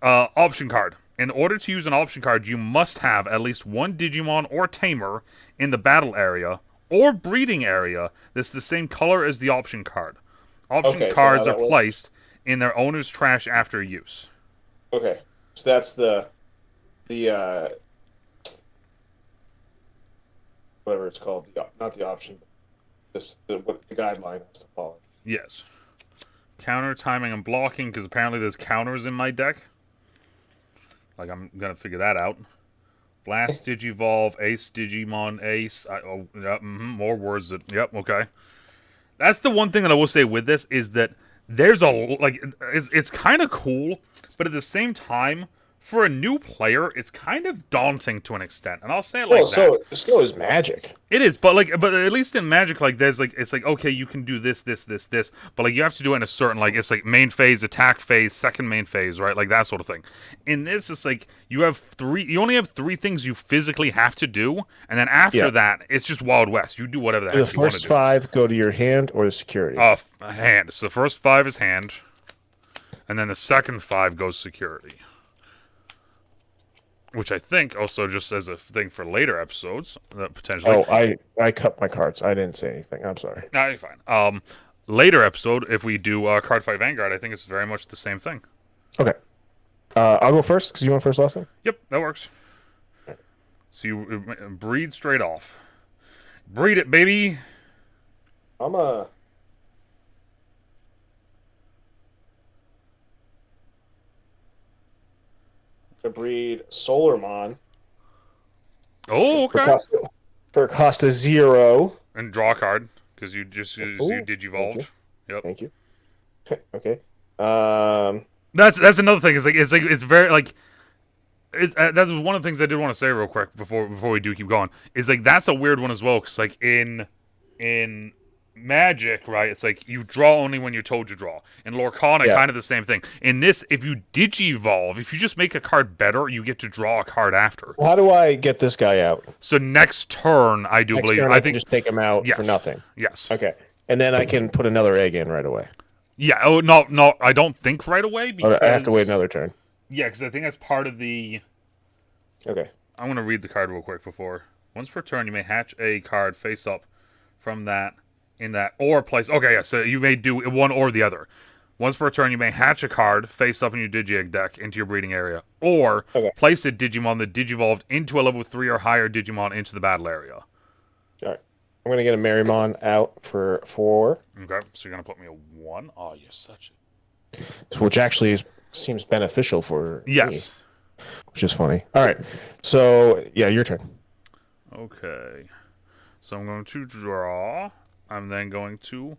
option card. In order to use an option card, you must have at least one Digimon or Tamer in the battle area or breeding area that's the same color as the option card. Option cards are placed in their owner's trash after use. Okay, so that's the whatever it's called, not the option, what the guideline has to follow. Yes. Counter, timing, and blocking, because apparently there's counters in my deck. Like, I'm going to figure that out. Blast, Digivolve, Ace, Digimon, Ace. More words that... Yep, okay. That's the one thing that I will say with this, is that there's it's kind of cool, but at the same time, for a new player, it's kind of daunting to an extent, and I'll say it like that. So it still is Magic. It is, but at least in Magic, like it's like okay, you can do this, but like you have to do it in a certain it's like main phase, attack phase, second main phase, right? Like that sort of thing. In this, it's like you only have 3 things you physically have to do, and then after that, it's just Wild West. You do whatever the heck you want to do. The first 5 go to your hand or the security. Hand. So the first 5 is hand, and then the second 5 goes security. which I think also just as a thing for later episodes, potentially. Oh, I cut my cards. I didn't say anything. I'm sorry. Nah, you're fine. Later episode, if we do Card Fight Vanguard, I think it's very much the same thing. Okay. I'll go first because you went first last time. Yep, that works. So you breed straight off. Breed it, baby. I'm a. To breed Solarmon Oh, for okay. Costa 0. And draw a card because you just you Ooh, digivolved. Yep. thank you. Okay. Um. That's another thing. It's very like that's one of the things I did want to say real quick before we do keep going. Is like that's a weird one as well because like in Magic, right? It's like you draw only when you're told to draw. In Lorcana, Yeah. kind of the same thing. In this, if you digivolve, if you just make a card better, you get to draw a card after. How do I get this guy out? So next turn, I do believe Turn, I can think just take him out yes, for nothing. Yes. Okay. And then I can put another egg in right away. Yeah. Oh no, I don't think right away because Or I have to wait another turn. Yeah, because I think that's part of the. Okay. I'm gonna read the card real quick before. Once per turn, you may hatch a card face up from that in that or place. Okay, yeah. So you may do one or the other. Once per turn, you may hatch a card face up in your Digi-Egg deck into your breeding area, or place a Digimon that digivolved into a level 3 or higher Digimon into the battle area. All right. I'm gonna get a Marymon out for 4. Okay, so you're gonna put me a 1. Oh, you're such a Which actually seems beneficial for yes. me, which is funny. All right. So yeah, your turn. Okay. So I'm going to draw. I'm then going to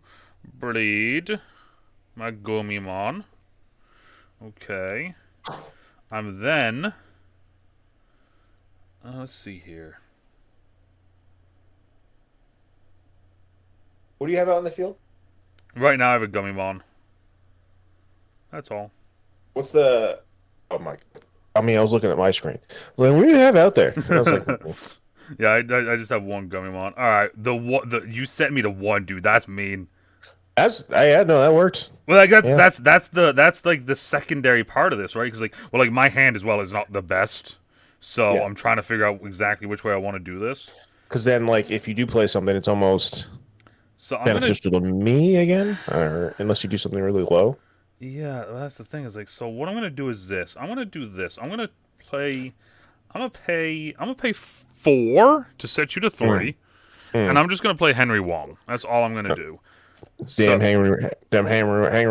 breed my Gomimon. Okay. I'm then. Let's see here. What do you have out in the field? Right now I have a Gumimon. That's all. What's the? Oh my! I mean, I was looking at my screen. I was like, what do you have out there? And I was like, yeah, I just have one Gumimon. All right, the you sent me to one, dude. That's mean. yeah, no, that worked. Well, like that's like the secondary part of this, right? Because like my hand as well is not the best, so Yeah. I'm trying to figure out exactly which way I want to do this. Because then, like, if you do play something, it's almost So I'm beneficial to me again, or unless you do something really low. Yeah, that's the thing. Is like, so what I'm gonna do is this. I'm gonna do this. I'm gonna play. I'm gonna pay 4 to set you to 3, and I'm just gonna play Henry Wong. That's all I'm gonna do. Damn Hanger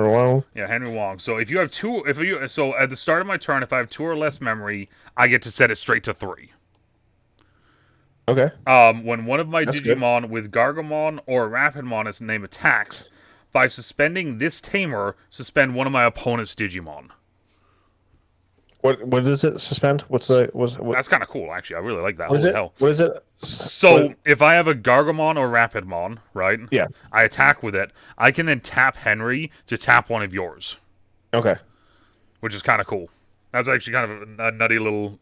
Wong. Yeah, Henry Wong. So if you have so at the start of my turn, if I have 2 or less memory, I get to set it straight to 3. Okay. When one of my Digimon with Gargomon or Rapidmon name attacks, by suspending this tamer, suspend one of my opponent's Digimon. What does it suspend? What? That's kind of cool, actually. I really like that. What is it? Hell. What is it? So if I have a Gargomon or Rapidmon, right? Yeah. I attack with it. I can then tap Henry to tap one of yours. Okay. Which is kind of cool. That's actually kind of a nutty little,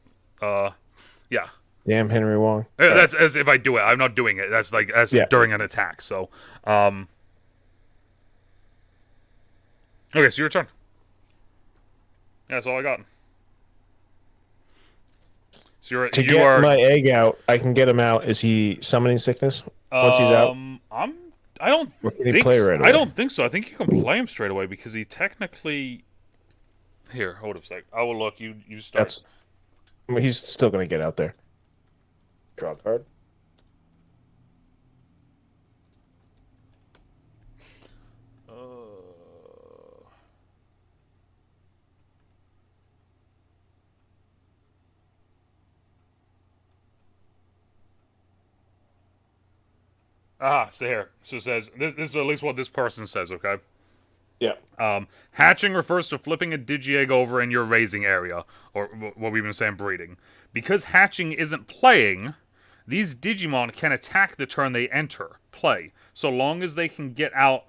yeah. Damn Henry Wong. That's as if I do it. I'm not doing it. That's during an attack. So, okay, so your turn. Yeah, that's all I got. So To get my egg out, I can get him out. Is he summoning sickness once he's out? I don't think right away? I don't think so. I think you can play him straight away because he technically. Here, hold up a sec. I will look. You start. I mean, he's still gonna get out there. Draw a card. So here. So it says this is at least what this person says. Okay. Yeah. Hatching refers to flipping a Digi-Egg over in your raising area, or what we've been saying, breeding. Because hatching isn't playing, these Digimon can attack the turn they enter play, so long as they can get out,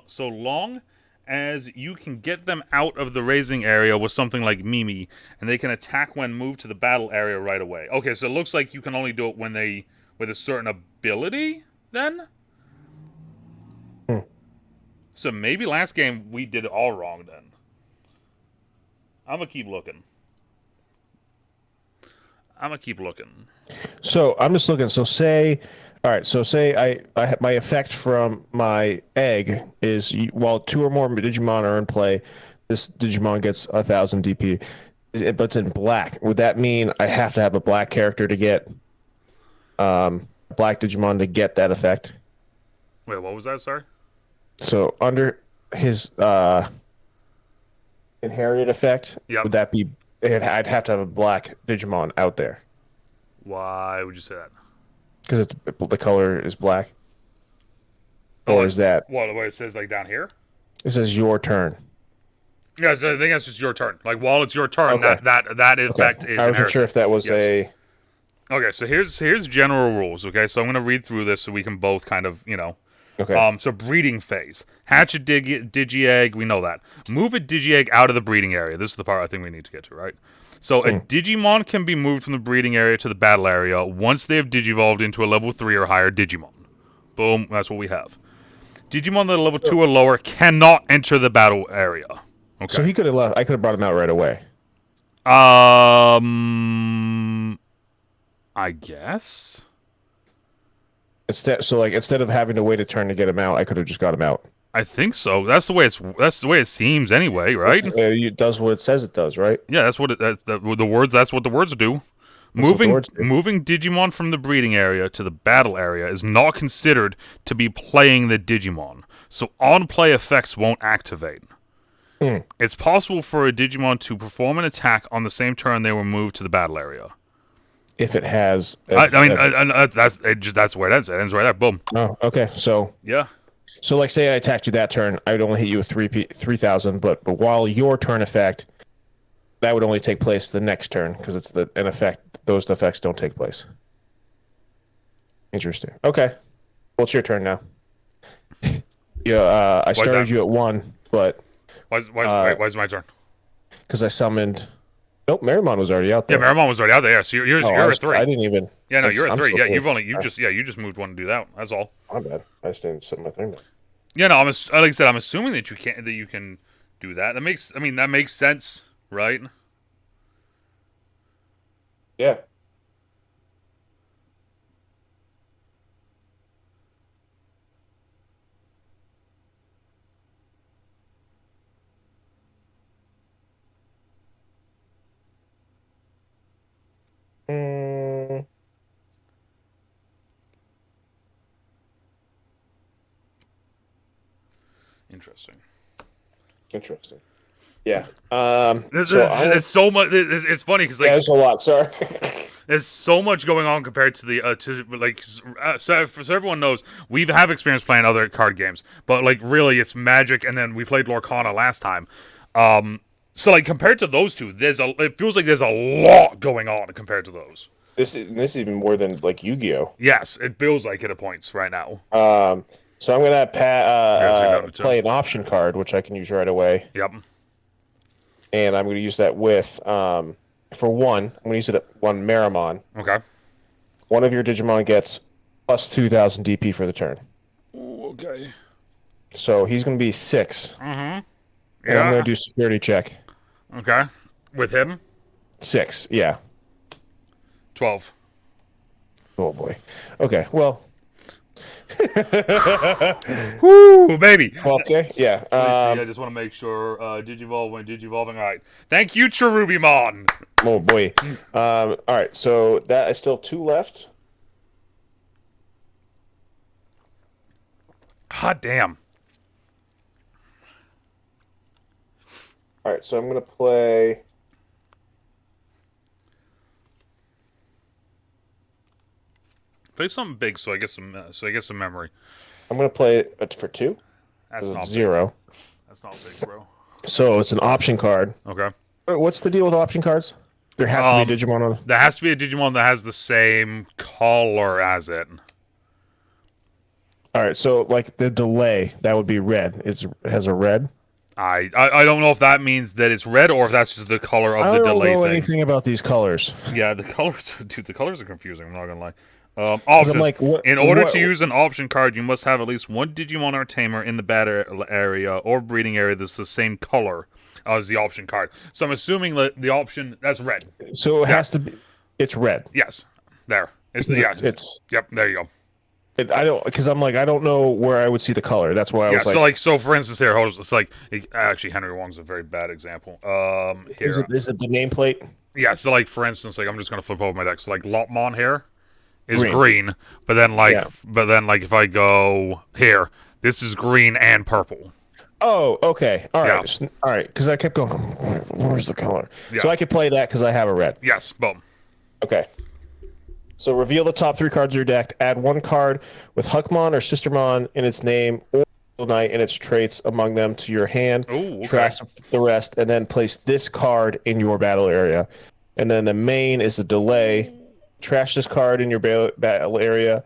so long as you can get them out of the raising area with something like Mimi, and they can attack when moved to the battle area right away. Okay, so it looks like you can only do it when they with a certain ability. Then. So maybe last game we did it all wrong then. I'm going to keep looking. I'm gonna keep looking. So I'm just looking. So say, all right. So say my effect from my egg is while two or more Digimon are in play, this Digimon gets 1,000 DP, but it's in black. Would that mean I have to have a black character to get black Digimon to get that effect? Wait, what was that? Sorry. So under his inherited effect, Yep. would that be? I'd have to have a black Digimon out there Why would you say that? because it's the color is black, Oh, or like, is that what? What it says like down here? it says your turn? Yeah, so I think that's just your turn. Like while it's your turn, Okay. that Okay. effect is I wasn't sure inherited. if that was Yes. a. Okay, so here's general rules. Okay, so I'm gonna read through this so we can both kind of Okay. So breeding phase. Hatch a digi-egg, we know that. Move a digi-egg out of the breeding area. This is the part I think we need to get to, right? So a Digimon can be moved from the breeding area to the battle area once they have digivolved into a level 3 or higher Digimon. Boom, that's what we have. Digimon that are level 2 or lower cannot enter the battle area. Okay. So he could have left. I could have brought him out right away. I guess. Instead of having to wait a turn to get him out, I could have just got him out. I think so. That's the way it seems anyway, right? It does what it says it does, right? Yeah, that's what the words. That's what the words do. Moving Digimon from the breeding area to the battle area is not considered to be playing the Digimon, so on-play effects won't activate. It's possible for a Digimon to perform an attack on the same turn they were moved to the battle area. If it has, That's where it ends. It ends right there. Boom. Oh, okay. So Yeah. like, say I attacked you that turn, I would only hit you with 3,000, but while your turn effect, that would only take place the next turn because it's an effect. Those effects don't take place. Interesting. Okay. Well, it's your turn now. Yeah. I started you at 1, but Why is it my turn? because I summoned. Nope, Merrimon was already out there. Yeah, Terriermon was already out there. Yeah, so you're a 3. I didn't even. Yeah, no, you're a 3. Yeah, you you just moved one to do that. That's all. My bad. I just didn't set my thing down. Yeah, no, like I said, I'm assuming that you can do that. That makes sense, right? Yeah. Mm, Interesting. interesting. Yeah. It's so much. It's funny because like there's a lot. Sorry. there's so much going on compared to the so everyone knows we have experience playing other card games, but like really it's Magic, and then we played Lorcana last time. So like compared to those two, it feels like there's a lot going on compared to those. This is even more than like Yu-Gi-Oh. Yes, it feels like it at points right now. So I'm gonna play an option card, which I can use right away. Yep. And I'm gonna use that with for 1. I'm gonna use it at 1 Merrimon. Okay. One of your Digimon gets plus 2,000 DP for the turn. Ooh, okay. So he's gonna be 6. Mm-hmm. And Yeah. I'm gonna do security check. Okay. With him? 6. Yeah. 12. Oh boy. Okay. Well. Woo, baby. Okay. Yeah. I just want to make sure. Digivolving. All right. Thank you, Cherubimon. Oh boy. All right. So that I still have 2 left. Hot damn. All right. So I'm gonna play. Play something big, so I get some memory. I'm gonna play it for 2. That's not 0. Big. That's not big, bro. So it's an option card. Okay. What's the deal with option cards? There has to be a Digimon on. There has to be a Digimon that has the same color as it. All right. So like the delay, that would be red. It has a red. I don't know if that means that it's red or if that's just the color of the delay I don't know thing. anything about these colors. Yeah, the colors, dude. The colors are confusing. I'm not gonna lie. Options. Like, in order to use an option card, you must have at least 1 Digimon or Tamer in the battle area or breeding area that's the same color as the option card. So I'm assuming that the option that's red. So it has to be. It's red. Yes. There. It's Yep, there you go. I don't, because I'm like, I don't know where I would see the color. That's why I was like, so for instance here, hold on, it's like actually Henry Wong's a very bad example. Here. is it the nameplate? Yeah, so like for instance, like I'm just gonna flip over my deck. So like Lopmon here is Green. green, but then like if I go here, this is green and purple. Oh, okay. All right. Yeah. All right. Because I kept going, where's the color? Yeah. So I could play that because I have a red. Yes, boom. Okay. So reveal the top 3 cards of your deck. Add 1 card with Huckmon or Sistermon in its name or Knight and its traits among them to your hand. Ooh, okay. Trash the rest, and then place this card in your battle area. And then the main is the delay. Trash this card in your battle area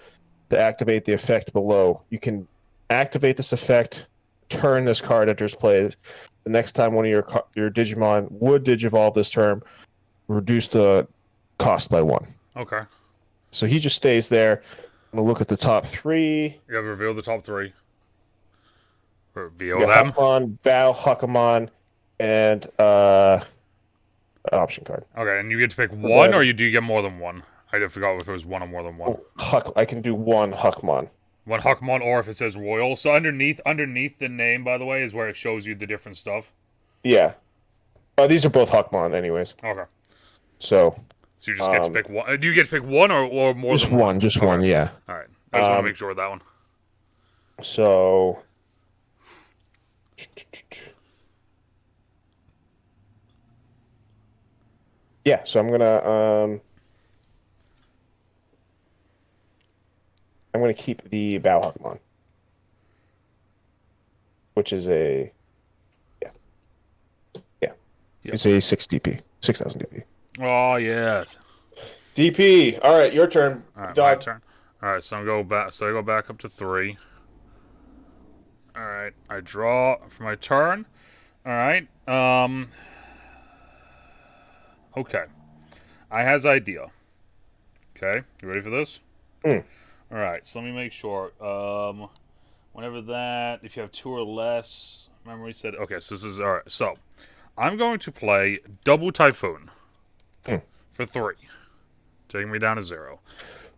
to activate the effect below. You can activate this effect, turn this card enters play. The next time one of your Digimon would Digivolve this turn, reduce the cost by 1. Okay. So he just stays there. I'm gonna look at the top 3. You have revealed the top 3. Reveal them. Huckmon, Bao, Huckamon, and option card. Okay, and you get to pick one, or do you get more than one? I forgot if it was one or more than one. I can do 1 Huckmon. One Huckmon, or if it says Royal. So underneath the name, by the way, is where it shows you the different stuff. Yeah. These are both Huckmon, anyways. Okay. So you just get to pick one. Do you get to pick one or more just than one? One, just one, yeah. All right. I just want to make sure of that one. So yeah, so I'm gonna keep the Bao Huckmon, which is a it's a 6 DP, 6,000 DP. Oh yes. DP. All right, your turn. All right, my turn. All right, so I go back. So I go back up to 3. All right, I draw for my turn. All right. Okay. I has idea. Okay, you ready for this? Mm. All right, so let me make sure. Whenever that, if you have 2 or less, remember we said. Okay, so this is all right. So I'm going to play Double Typhoon for 3, taking me down to 0.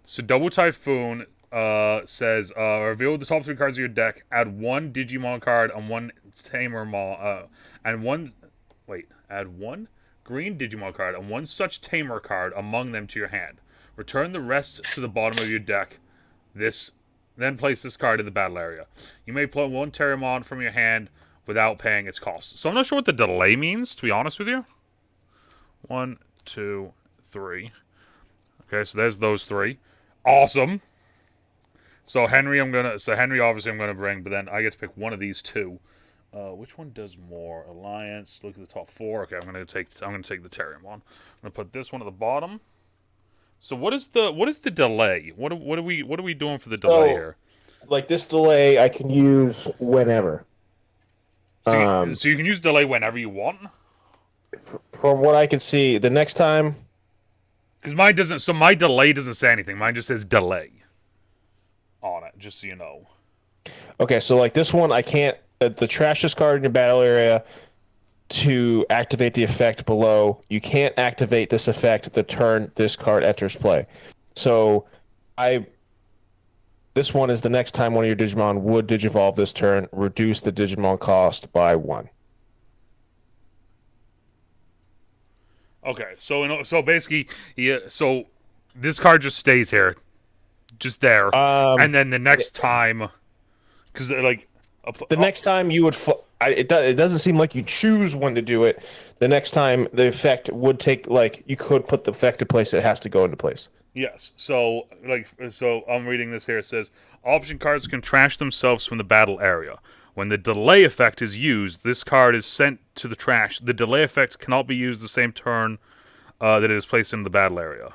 So Double Typhoon says reveal the top 3 cards of your deck. Add 1 Digimon card and 1 Tamermon, add 1 green Digimon card and 1 such Tamer card among them to your hand. Return the rest to the bottom of your deck. Then place this card in the battle area. You may play 1 Terriermon from your hand without paying its cost. So I'm not sure what the delay means, to be honest with you. 1, 2, 3. Okay, so there's those 3. Awesome. So Henry, obviously I'm gonna bring, but then I get to pick one of these 2. Which one does more? Alliance. Look at the top 4. Okay, I'm gonna take the Terriermon. I'm gonna put this one at the bottom. So what is the delay? What are we doing for the delay here? Like this delay, I can use whenever. So you can use delay whenever you want. From what I can see, the next time. Because mine doesn't. So my delay doesn't say anything. Mine just says delay on it. Just so you know. Okay, so like this one, I can't. The trash this card in your battle area to activate the effect below. You can't activate this effect the turn this card enters play. So this one is the next time one of your Digimon would Digivolve this turn, reduce the Digimon cost by 1. Okay, so basically, so this card just stays here, just there, and then the next time, because like the next time you would, it doesn't seem like you choose when to do it. The next time the effect would take, like you could put the effect in place. It has to go into place. Yes. So I'm reading this here. It says option cards can trash themselves from the battle area. When the delay effect is used, this card is sent to the trash. The delay effect cannot be used the same turn that it is placed in the battle area.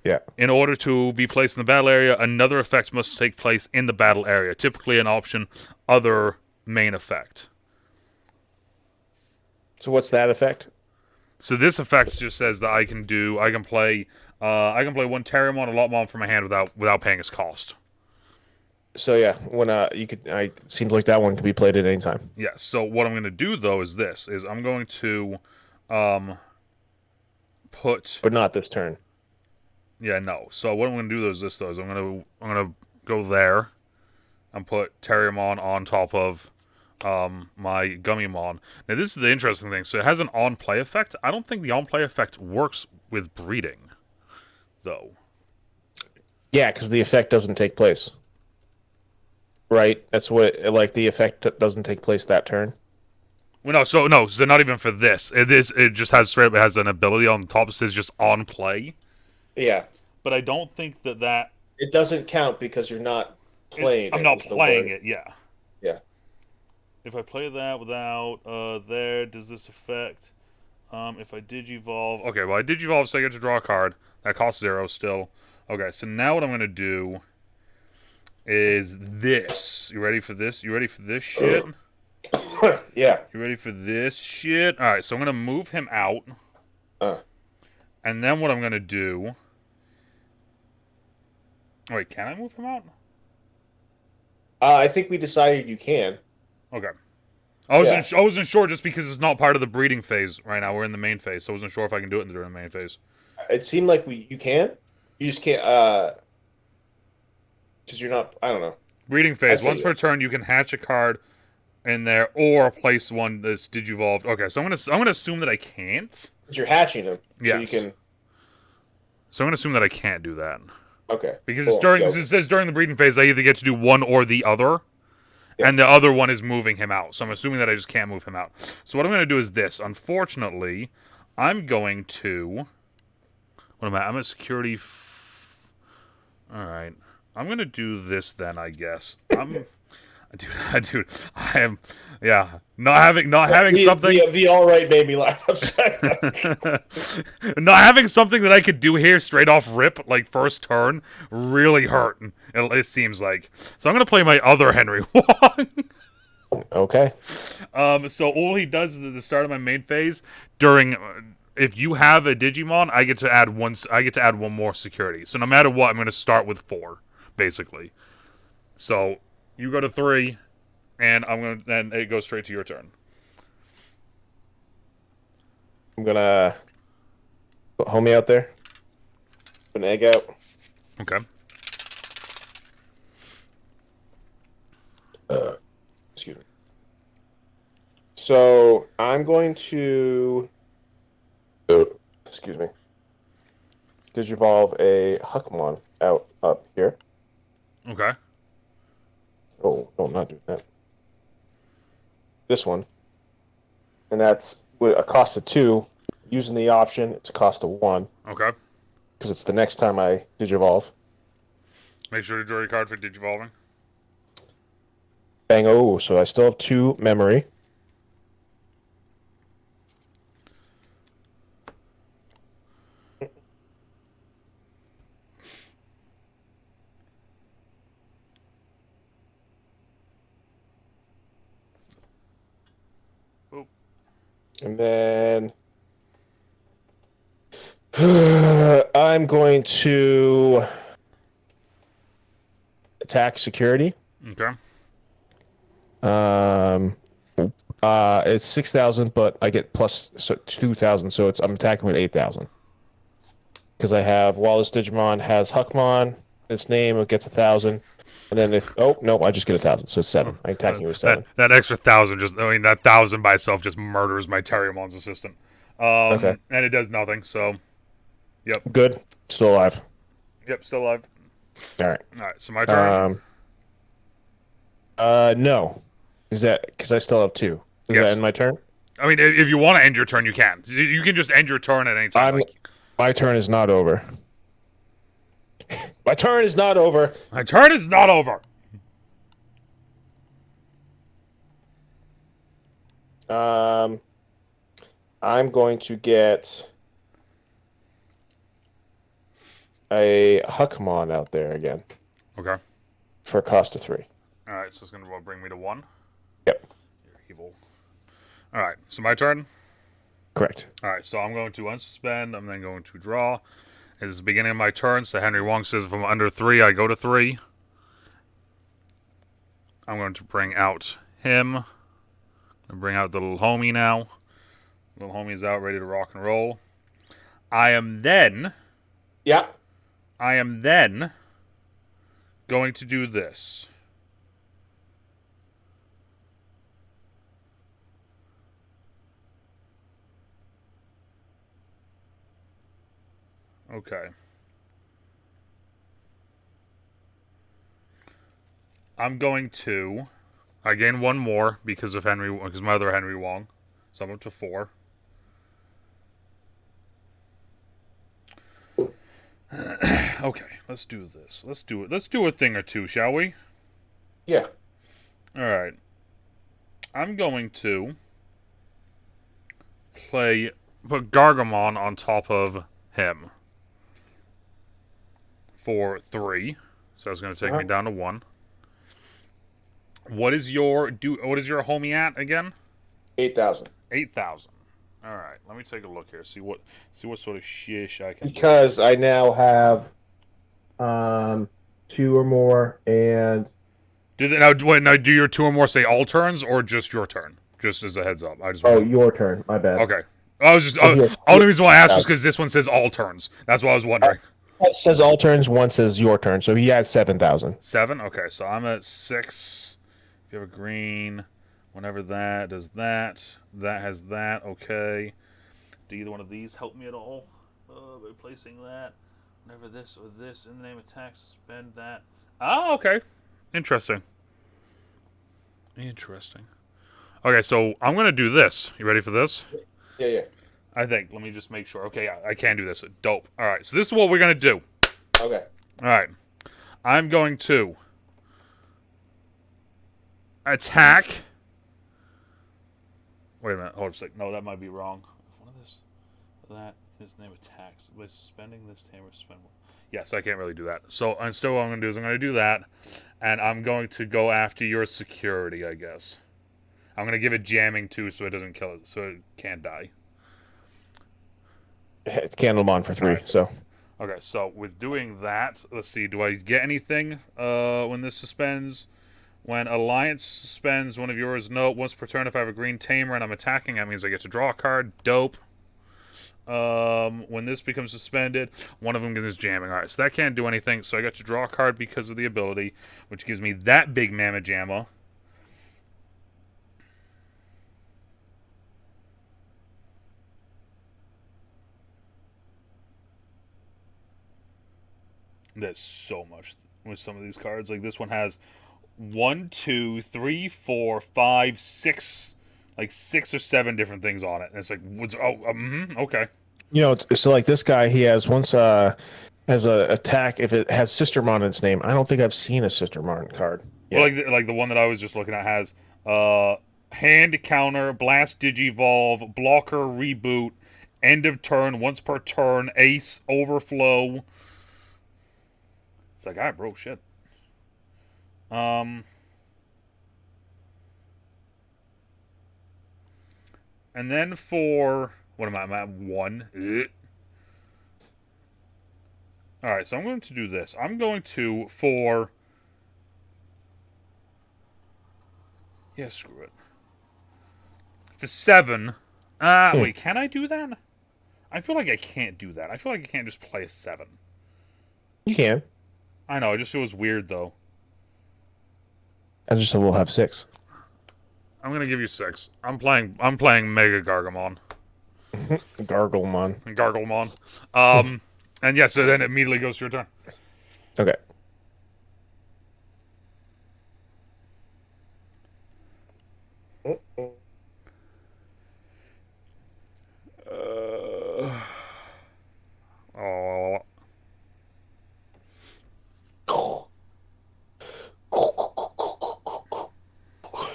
Yeah. In order to be placed in the battle area, another effect must take place in the battle area. Typically an option other main effect. So what's that effect? So this effect just says that I can play 1 Terriermon or Lopmon from my hand without paying its cost. So yeah, when it seems like that one can be played at any time. Yes. So what I'm going to do though is I'm going to put, but not this turn. Yeah, no. So what I'm gonna do is this though. Is I'm gonna go there and put Terriermon on top of my Gummymon. Now this is the interesting thing. So it has an on-play effect. I don't think the on-play effect works with breeding, though. Yeah, because the effect doesn't take place. Right? That's what like the effect doesn't take place that turn. Well, so not even for this. It just has straight up it has an ability on the top that says just on play. Yeah. But I don't think that It doesn't count because you're not playing I'm it. not Is the playing word. it. Yeah. Yeah. If I play that without there, does this affect? If I digivolve, okay. Well, I digivolve, so I get to draw a card. That costs 0 still. Okay, so now what I'm gonna do is this. You ready for this? You ready for this shit? Yeah. You ready for this shit? All right, so I'm gonna move him out, Uh, and then what I'm gonna do. Wait, can I move him out? I think we decided you can. Okay. Yeah. I wasn't sure just because it's not part of the breeding phase right now. We're in the main phase, so I wasn't sure if I can do it during the main phase. It seemed like you can. You just can't because you're not. I don't know. Breeding I phase. say Once per turn, you can hatch a card in there or place one that's digivolved. Okay, so I'm gonna assume that I can't. Because you're hatching them. So Yes. you can. So I'm gonna assume that I can't do that Okay. because Cool. it's during Go. it says during the breeding phase I either get to do one or the other, Yeah. and the other one is moving him out. So I'm assuming that I just can't move him out. So what I'm gonna do is this. Unfortunately, I'm going to. What am I? I'm at security. All right. I'm gonna do this then. I guess. Dude, I am, yeah, not having something, The all right made me laugh. not having something that I could do here straight off rip, like first turn, really hurt. It seems like. So I'm gonna play my other Henry Wong. Okay. So all he does is at the start of my main phase, during, if you have a Digimon, I get to add one more security. So no matter what, I'm gonna start with 4, basically. So. You go to 3, and then it goes straight to your turn. I'm gonna put homie out there. Put an egg out. Okay. Excuse me. So I'm going to. Excuse me. Digivolve a Huckmon up here. Okay. Oh, no, not do that. This one. And that's with a cost of 2. Using the option, it's a cost of 1. Okay. Because it's the next time I digivolve. Make sure to draw your card for digivolving. Bang, oh, so I still have 2 memory. Oh. And then I'm going to attack security. Okay. It's 6,000, but I get plus 2,000, so I'm attacking with 8,000. Because I have Wallace Digimon has Huckmon, its name, it gets 1,000. And then I just get 1,000, so it's 7. I'm attacking you with 7. That extra 1,000 that 1,000 by itself just murders my Terriermon's assistant. Okay. And it does nothing. So, yep. Good. Still alive. Yep. Still alive. All right. All right. So my turn. No. Is that because I still have 2? Is Yes. that in my turn? I mean, if you want to end your turn, you can. You can just end your turn at any time. My turn is not over. My turn is not over. My turn is not over. I'm going to get a Huckmon out there again. Okay. For a cost of 3. All right, so it's going to bring me to 1. Yep. You're evil. All right, so my turn? Correct. All right, so I'm going to unsuspend. I'm then going to draw. It is the beginning of my turn, so Henry Wong says if I'm under 3, I go to 3. I'm going to bring out him. I'm going to bring out the little homie now. Little homie's out, ready to rock and roll. I am then... Yeah. I am then going to do this. Okay. I'm going to... I gain one more because of my other Henry Wong. So I'm up to 4. Okay, let's do this. Let's do it. Let's do a thing or two, shall we? Yeah. Alright. I'm going to put Gargamon on top of him for 3. So that's going to take me down to 1. What is your homie at again? 8,000. 8,000. All right, let me take a look here. See what sort of shish I can. Because I now have 2 or more, and now do your 2 or more say all turns or just your turn? Just as a heads up, I just. Your turn. My bad. Okay, I was just only reason why I asked was because this one says all turns. That's what I was wondering. It says all turns. One says your turn, so he has 7,000. 7. Okay, so I'm at 6. If you have a green, whenever that does that has that. Okay. Do either one of these help me at all? By placing that. Whenever this or this in the name of tax, spend that. Ah, okay. Interesting. Okay, so I'm going to do this. You ready for this? Yeah. I think. Let me just make sure. Okay, yeah, I can do this. Dope. All right, so this is what we're going to do. Okay. All right. I'm going to attack. Wait a minute. Hold on a second. No, that might be wrong. If one of this, that is name attacks. By suspending this tamer, suspend one. Yes, I can't really do that. So instead, what I'm going to do is I'm going to do that, and I'm going to go after your security, I guess. I'm going to give it jamming, too, so it doesn't kill it, so it can't die. It's Candlemon for 3, right. So. Okay, so with doing that, let's see, do I get anything when this suspends? When Alliance suspends one of yours, no, once per turn if I have a green tamer and I'm attacking, that means I get to draw a card. Dope. When this becomes suspended, one of them is jamming. Alright, so that can't do anything, so I got to draw a card because of the ability, which gives me that big Mamma Jamma. There's so much with some of these cards. Like this one has 1, 2, 3, 4, 5, 6, like 6 or 7 different things on it. And it's like, okay. You know, so like this guy, he has once as a attack if it has Sistermon in its name. I don't think I've seen a Sistermon card. Well, like the one that I was just looking at has hand counter, blast digivolve, blocker reboot, end of turn, once per turn, ace overflow. It's like, all right, bro, shit. And then for what am I? I'm at 1. All right, so I'm going to do this. I'm going to screw it. For 7. Wait, can I do that? I feel like I can't do that. I feel like I can't just play a 7. You can. I know. It just feels weird though. I just said we'll have 6. I'm gonna give you 6. I'm playing Mega Gargamon. Garglemon. And yes, so then it immediately goes to your turn. Okay.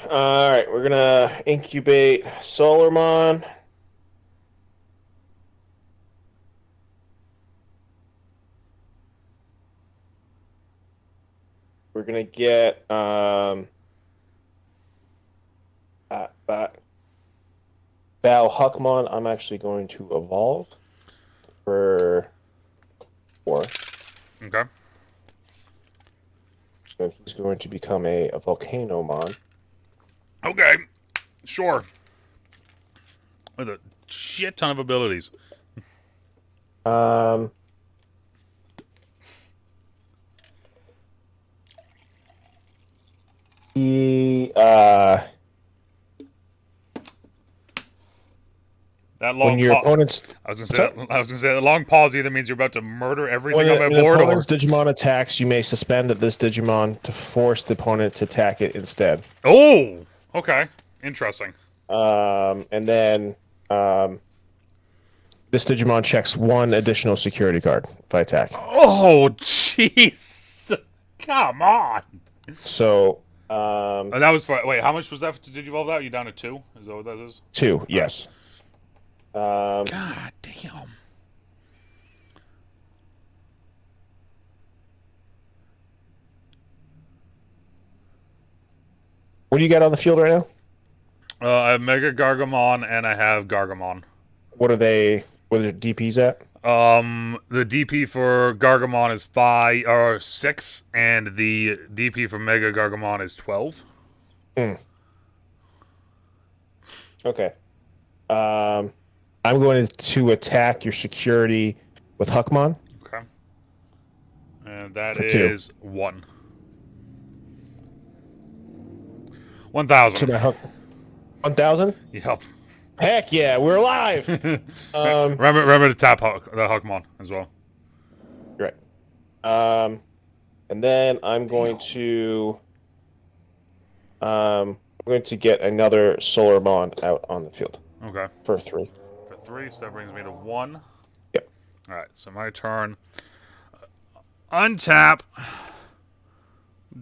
All right, we're gonna incubate Solarmon. We're gonna get Val Huckmon. I'm actually going to evolve for 4. Okay. So he's going to become a Volcanomon. Okay. Sure. With a shit ton of abilities. He That when long your pause. opponent's I was gonna say that long pause either means you're about to murder everything when, on my when an board, or opponent's Digimon attacks, you may suspend this Digimon to force the opponent to attack it instead. oh, okay, interesting. And then this Digimon checks one additional security card if I attack. Oh, jeez, come on. So And that was for wait. How much was that to Digivolve out? You down to 2? Is that what that is? 2, yes. God damn. What do you got on the field right now? I have Mega Gargamon and I have Gargamon. What are they? What are their DPs at? The DP for Gargamon is 5 or 6, and the DP for Mega Gargamon is 12. Okay. I'm going to attack your security with Huckmon. Okay. And that For is 1. 1,000. To my Huck. 1,000? Yep. Heck yeah, we're alive. Remember to tap the Huckmon as well. Right. And then I'm going to get another Solarmon out on the field. Okay. For 3. For 3, so that brings me to 1. Yep. Alright, so my turn. Untap.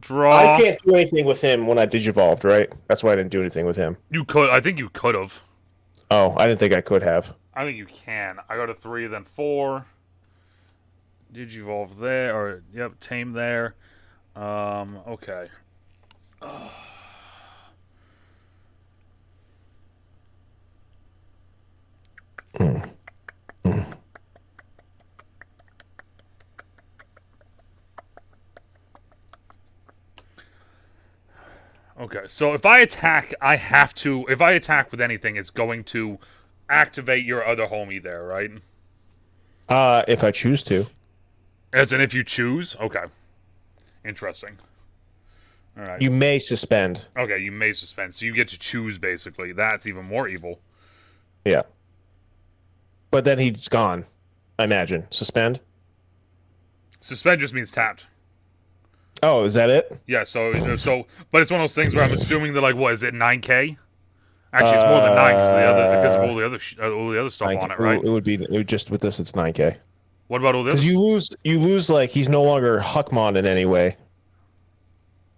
Draw. I can't do anything with him when I digivolved, right? That's why I didn't do anything with him. You could. I think you could have. Oh, I didn't think I could have. I think you can. I go to 3, then 4. Digivolve there, or yep, tame there. Okay. Okay, so if I attack, I have to. If I attack with anything, it's going to activate your other homie there, right? If I choose to. As in, if you choose. Okay. Interesting. All right. You may suspend. Okay, you may suspend, so you get to choose. Basically, that's even more evil. Yeah. But then he's gone. I imagine. Suspend. Suspend just means tapped. Oh, is that it? Yeah. So, but it's one of those things where I'm assuming that, like, what is it, 9K? Actually, it's more than 9 because of all the other stuff 9K. on it, right? It would just with this, it's 9K. What about all the other? Because you lose like he's no longer Huckmon in any way.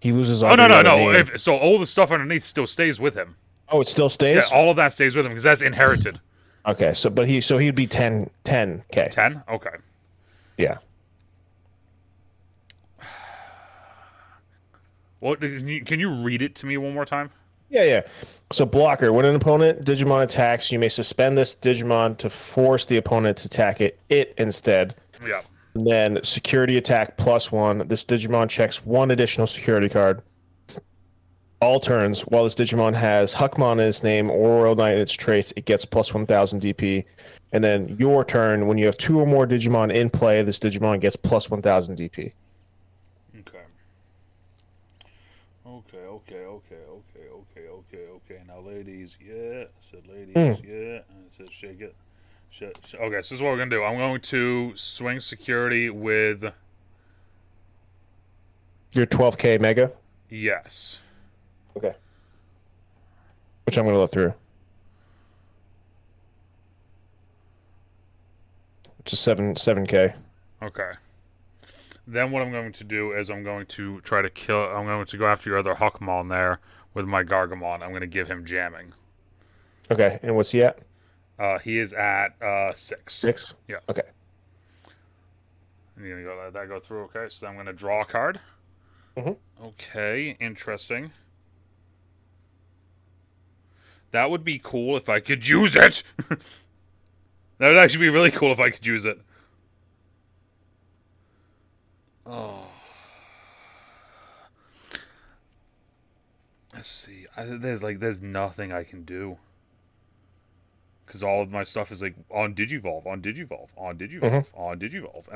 He loses all. Oh no! So all the stuff underneath still stays with him. Oh, it still stays. Yeah, all of that stays with him because that's inherited. Okay, so he'd be 10K. 10? Okay. Yeah. What can you read it to me one more time? Yeah. So blocker. When an opponent Digimon attacks, you may suspend this Digimon to force the opponent to attack it instead. Yeah. And then security attack +1. This Digimon checks one additional security card. All turns, while this Digimon has Huckmon in its name or Royal Knight in its traits, it gets +1,000 DP. And then your turn, when you have 2 or more Digimon in play, this Digimon gets +1,000 DP. Okay. Now, ladies, yeah. I said ladies, yeah. And it says shake it. Okay, so this is what we're going to do. I'm going to swing security with... Your 12K Mega? Yes. Okay. Which I'm going to let through. Which is 7K. Okay. Then what I'm going to do is I'm going to try to kill... I'm going to go after your other Huckmon there with my Gargamon. I'm going to give him jamming. Okay, and what's he at? He is at 6. 6? Yeah. Okay. And you're going to let that go through, okay? So I'm going to draw a card. Mm-hmm. Okay, interesting. That would be cool if I could use it! That would actually be really cool if I could use it. Oh. Let's see. There's nothing I can do. Because all of my stuff is like on Digivolve. And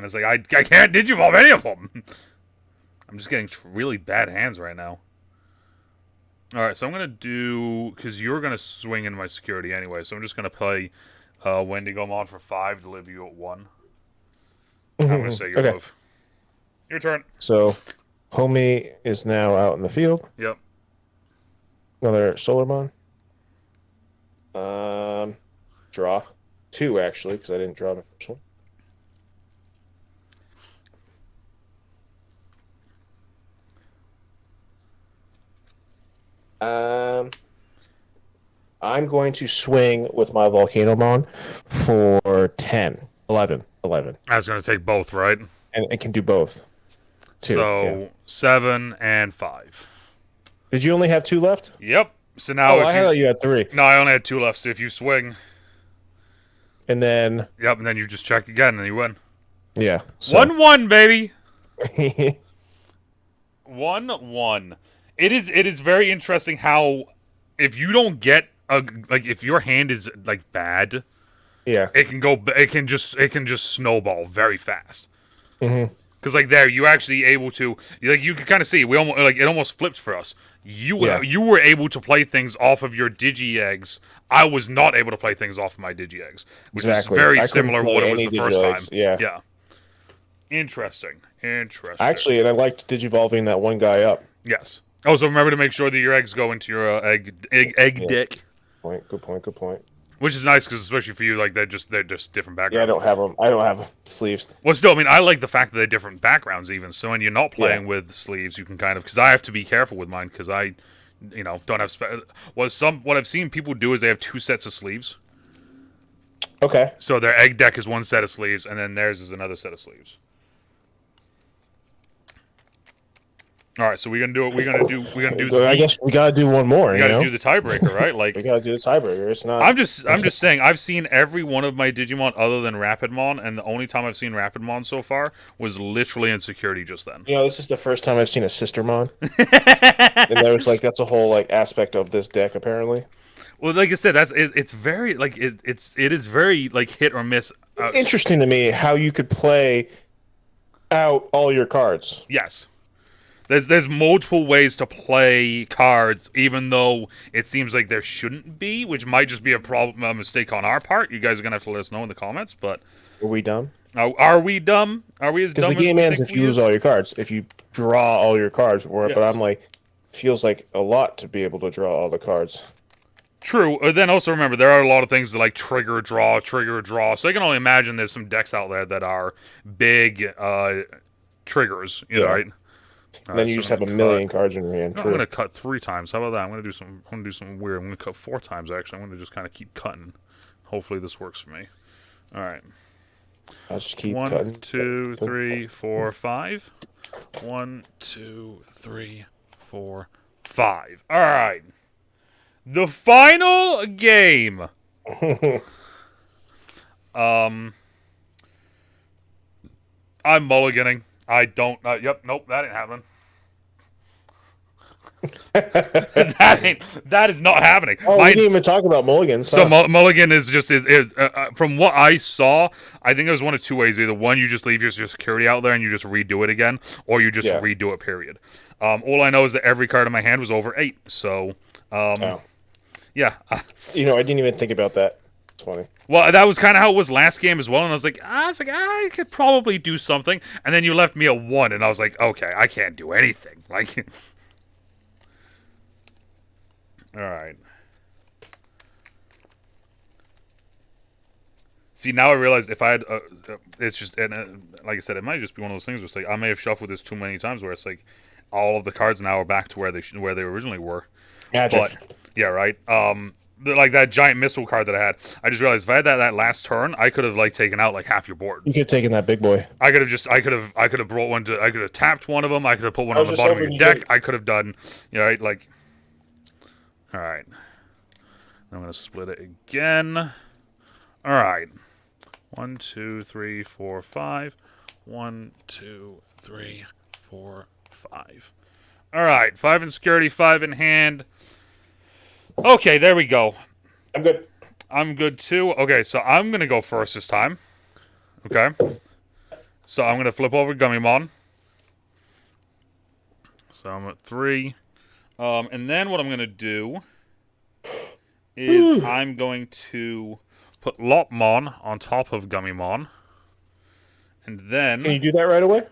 it's like, I can't Digivolve any of them. I'm just getting really bad hands right now. All right, so I'm gonna do because you're gonna swing in my security anyway. So I'm just gonna play DIGIMON for 5 to leave you at 1. I'm gonna say your Okay. move. Your turn. So, homie is now out in the field. Yep. Another Solarmon. Draw 2 actually, because I didn't draw the first one. I'm going to swing with my Volcanomon for 10, 11, 11. I was gonna take both, right? And it can do both. Two. So 7 and 5. Did you only have 2 left? Yep. So now, Oh, if I thought you had 3. no, I only had 2 left. So if you swing, And then, yep, and then you just check again, and you win. yeah. So. 1-1, baby. 1-1. It is very interesting how if you don't get a like if your hand is like bad, Yeah. it can just snowball very fast. Mm-hmm. Because like there, you actually able to like you can kind of see we almost like it almost flipped for us. You were able to play things off of your digi eggs. I was not able to play things off of my digi eggs, which Exactly. is very I couldn't similar to play what it was any the first Digi-Eggs, time. yeah. Yeah. Interesting. Actually, and I liked digivolving that one guy up. Yes. Also, remember to make sure that your eggs go into your egg deck, Good point. which is nice because especially for you, like they're just different backgrounds. Yeah, I don't have them. I don't have sleeves. Well, still, I mean, I like the fact that they're different backgrounds even. So when you're not playing with sleeves, you can kind of because I have to be careful with mine because I, don't have what I've seen people do is they have 2 sets of sleeves. Okay. So their egg deck is 1 set of sleeves, and then theirs is another set of sleeves. All right, so we're gonna do. I guess we gotta do one more. We gotta do the tiebreaker, right? Like we gotta do the tiebreaker. It's not. I'm just saying. I've seen every one of my Digimon other than Rapidmon, and the only time I've seen Rapidmon so far was literally in security just then. This is the first time I've seen a Sistermon, and there was like that's a whole like aspect of this deck apparently. Well, like I said, it's very like it is very like hit or miss. It's interesting to me how you could play out all your cards. Yes. There's multiple ways to play cards, even though it seems like there shouldn't be, which might just be a mistake on our part. You guys are gonna have to let us know in the comments. But are we dumb? Are we dumb? Are we as dumb? Because the game ends if you lose all your cards. If you draw all your cards, Yes. But I'm like, feels like a lot to be able to draw all the cards. True. Then also remember there are a lot of things that like trigger draw. So I can only imagine there's some decks out there that are big triggers. You know, right? And then you just have a million cards in your hand. I'm gonna cut 3 times. How about that? I'm gonna do something weird. I'm gonna cut 4 times actually. I'm gonna just kind of keep cutting. Hopefully this works for me. All right. I'll just keep 1, 2, 3, 4, 5. 1, 2, 3, 4, 5. All right. The final game. I'm mulliganing. I don't. Yep. Nope. That ain't happening. that is not happening. Oh, we didn't even talk about mulligans. So mulligan is just from what I saw. I think there's one of 2 ways. Either one, you just leave your security out there and you just redo it again, or you just redo it. Period. All I know is that every card in my hand was over 8. So, yeah. I didn't even think about that. It's funny. Well, that was kind of how it was last game as well, and I was like, I could probably do something, and then you left me a 1, and I was like, okay, I can't do anything. Like, all right. See, now I realized if I had, it's just, and like I said, it might just be one of those things where it's like I may have shuffled this too many times, where it's like all of the cards now are back to where they originally were. Magic. But yeah, right. Like that giant missile card that I had. I just realized if I had that last turn, I could have like taken out like half your board. You could have taken that big boy. I could have brought one to. I could have tapped one of them. I could have put one on the bottom of your deck. I could have done, right? Like, all right. I'm gonna split it again. All right. 1, 2, 3, 4, 5. 1, 2, 3, 4, 5. All right. 5 in security, 5 in hand. Okay, there we go. I'm good. I'm good too. Okay, so I'm gonna go first this time. Okay. So I'm gonna flip over Gummymon. So I'm at 3. And then what I'm gonna do is I'm going to put Lopmon on top of Gummymon, and then Can you do that right away?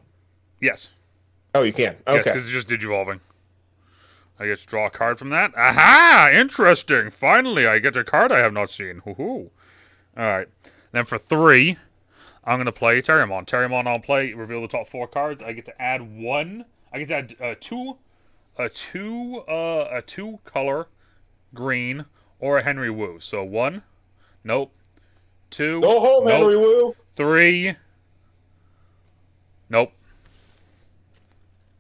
yes, Oh, you can. yes, Okay. because it's just digivolving. I get to draw a card from that. Aha! Interesting. Finally, I get a card I have not seen. Hoo-hoo. All right. Then for 3, I'm going to play Terriermon. Terriermon I'll play. Reveal the top 4 cards. I get to add 1. I get to add a two color green or a Henry Wu. So 1. Nope. 2. Go home, nope. Henry Wu. 3. Nope.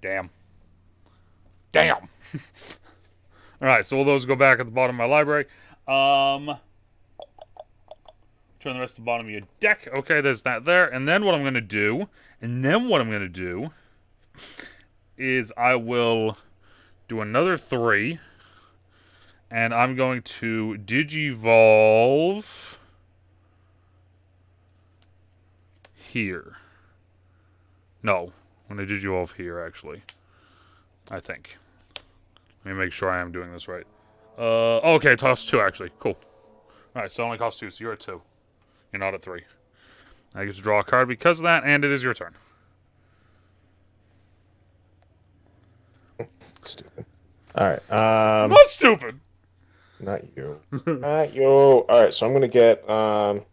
Damn. Damn. Alright, so all those go back at the bottom of my library. Turn the rest to the bottom of your deck. Okay, there's that there. And then what I'm going to do, is I will do another 3. And I'm going to Digivolve here. No, I'm going to Digivolve here, actually. I think. Let me make sure I am doing this right. Okay, it costs 2, actually. Cool. Alright, so it only costs 2, so you're at 2. You're not at 3. I get to draw a card because of that, and it is your turn. Stupid. All right. Not stupid! Not you. Not you. All right, so I'm going to get... All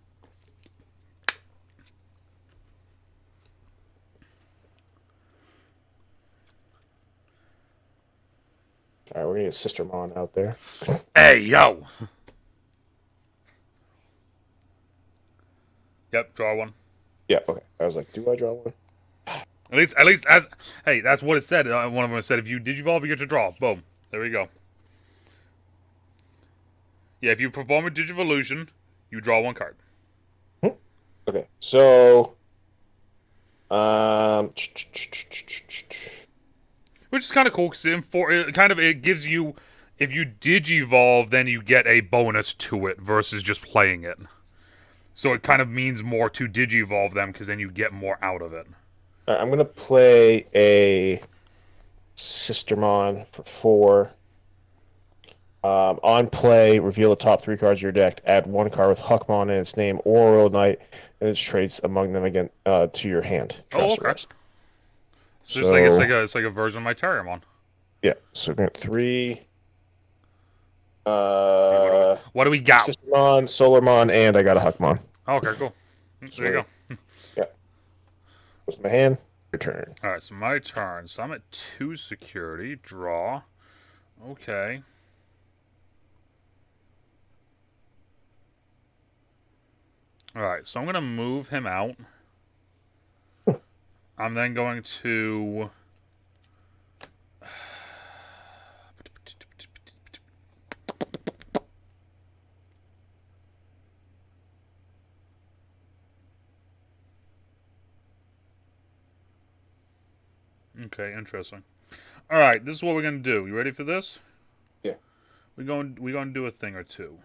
right, we're going to get Sistermon out there. Hey, yo! Yep, draw 1. Yeah, okay. I was like, do I draw 1? At least, as... Hey, that's what it said. One of them said, if you Digivolve, you get to draw. Boom. There we go. Yeah, if you perform a Digivolution, you draw 1 card. Okay, so... Which is kind of cool, because it gives you... If you Digivolve, then you get a bonus to it, versus just playing it. So it kind of means more to Digivolve them, because then you get more out of it. I'm going to play a Sistermon for 4. On play, reveal the top 3 cards of your deck. Add 1 card with Huckmon in its name or Royal Knight and its traits among them again to your hand. Oh, okay. So it's like a version of my Terriermon. Yeah. So we're at 3. What do we got? Sistermon, Solarmon, and I got a Huckmon. Okay, cool. There you go. Yeah. What's my hand? Your turn. All right, so my turn. So I'm at 2 security. Draw. Okay. Alright, so I'm going to move him out. I'm then going to... Okay, interesting. Alright, this is what we're going to do. You ready for this? Yeah. We're going to do a thing or two.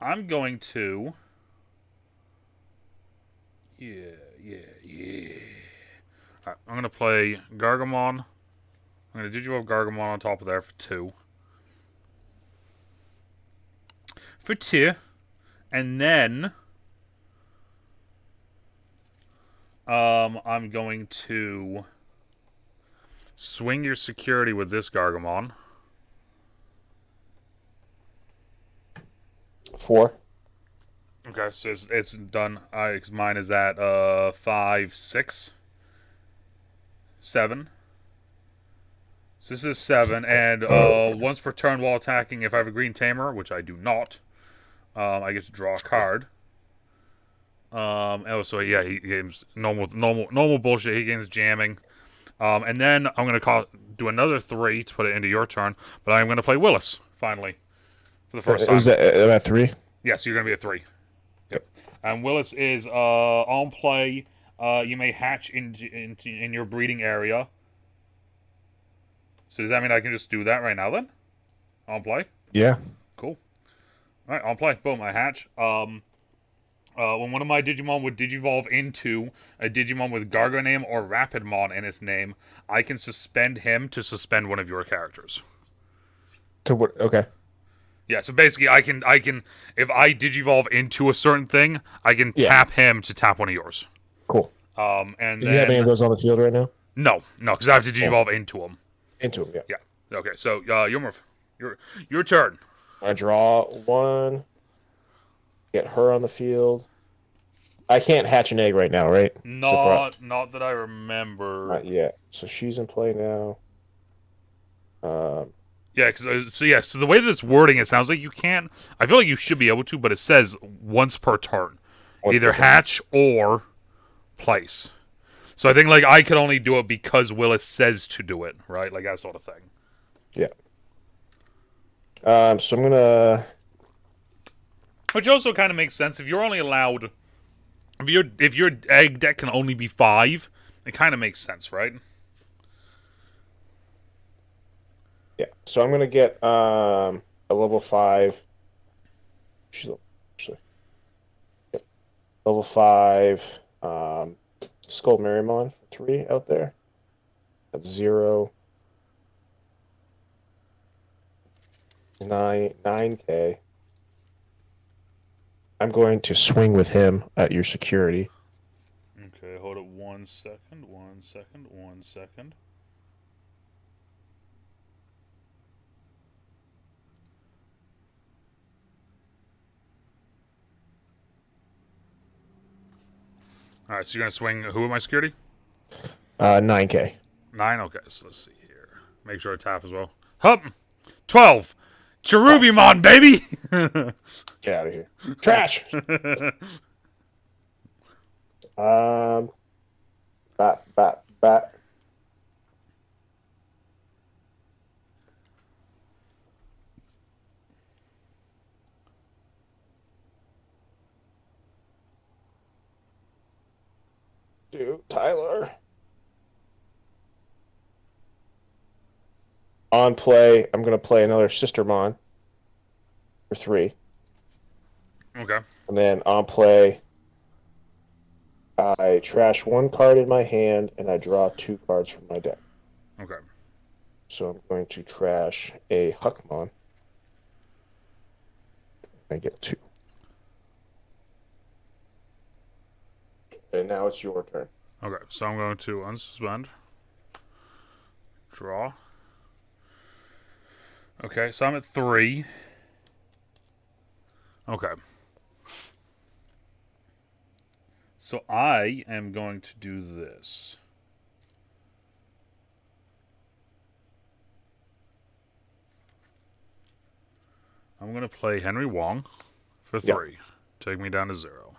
I'm going to... Yeah. Alright, I'm going to play Gargamon. I'm going to Digivolve Gargamon on top of there for 2. For 2. And then... I'm going to... swing your security with this Gargamon. 4. Okay, so it's done. Mine is at 5, 6, 7. So this is 7, and once per turn while attacking, if I have a green tamer, which I do not, I get to draw a card. Oh, so yeah, he gains normal bullshit. He gains jamming, and then I'm gonna do another 3 to put it into your turn. But I'm gonna play Willis finally for the first time. Was that at 3? Yes, you're gonna be at 3. Yep. And Willis is on play. You may hatch in your breeding area. So does that mean I can just do that right now then? On play? Yeah. Cool. Alright, on play. Boom, I hatch. When one of my Digimon would Digivolve into a Digimon with Garganame or Rapidmon in its name, I can suspend him to suspend one of your characters. To what? Okay. Yeah, so basically, I can, if I digivolve into a certain thing, I can Yeah. tap him to tap one of yours. Cool. And Do you have any of then those on the field right now? no, because I have to Cool. digivolve into him. Into them. Yeah. Yeah. Okay, so your move, your turn. I draw one. Get her on the field. I can't hatch an egg right now, right? Not that I remember. Not yet. So she's in play now. Um, Yeah, so the way that it's wording, it sounds like you can't. I feel like you should be able to, but it says once per turn, once either per turn. hatch or place. So I think like I could only do it because Willis says to do it, right? Like that sort of thing. Yeah. So I'm gonna. Which also kind of makes sense if you're only allowed if your egg deck can only be 5, it kind of makes sense, right? Yeah. So I'm gonna get a level 5. She's actually yep. Level 5. Skull Merrimon for 3 out there. That's 0. 9K. I'm going to swing with him at your security. Okay, hold it 1 second. 1 second. 1 second. All right, so you're gonna swing. Who am I security? 9K. 9. Okay, so let's see here. Make sure I tap as well. Hup. 12. Cherubimon, baby. Get out of here. Trash. Bat. Dude, Tyler. On play, I'm going to play another Sistermon for 3. Okay. And then on play, I trash 1 card in my hand and I draw 2 cards from my deck. Okay. So I'm going to trash a Huckmon. I get 2. And now it's your turn. Okay, so I'm going to unsuspend. Draw. Okay, so I'm at 3. Okay. So I am going to do this. I'm going to play Henry Wong for 3. Yep. Take me down to 0.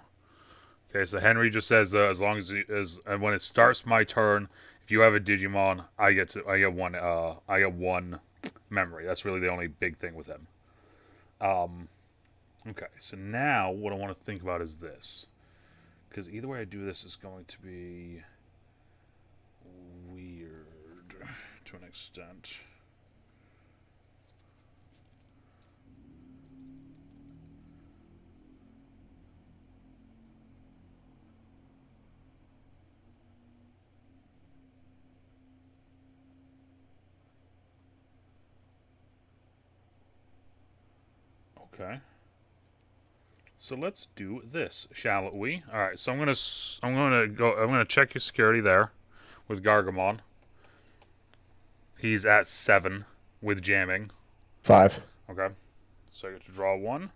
Okay, so Henry just says as long as and when it starts my turn, if you have a Digimon, I get 1 memory. That's really the only big thing with him. Okay, so now what I want to think about is this. Because either way I do this is going to be weird to an extent. Okay. So let's do this, shall we? All right. So I'm gonna check your security there with Gargamon. He's at 7 with jamming. 5. Okay. So I get to draw 1.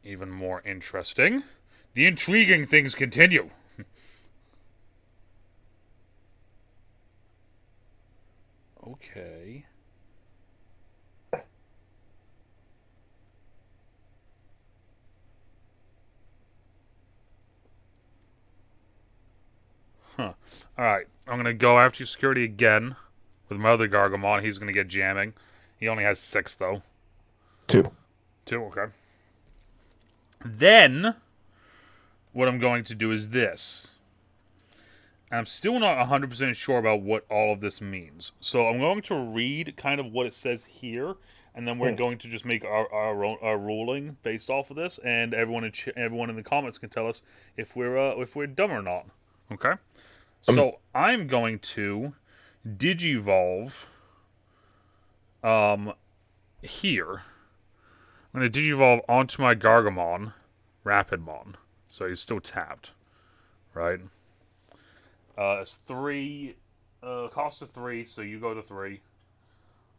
Even more interesting. The intriguing things continue. Okay. Huh. Alright, I'm going to go after your security again with my other Gargamon. He's going to get jamming. He only has 6, though. 2. 2, okay. Then, what I'm going to do is this. I'm still not 100% sure about what all of this means. So I'm going to read kind of what it says here, and then we're going to just make our ruling based off of this, and everyone in the comments can tell us if we're dumb or not. Okay? So I'm going to digivolve here, I'm going to Digivolve onto my Gargamon, Rapidmon. So he's still tapped, right? It's 3, cost of 3, so you go to 3.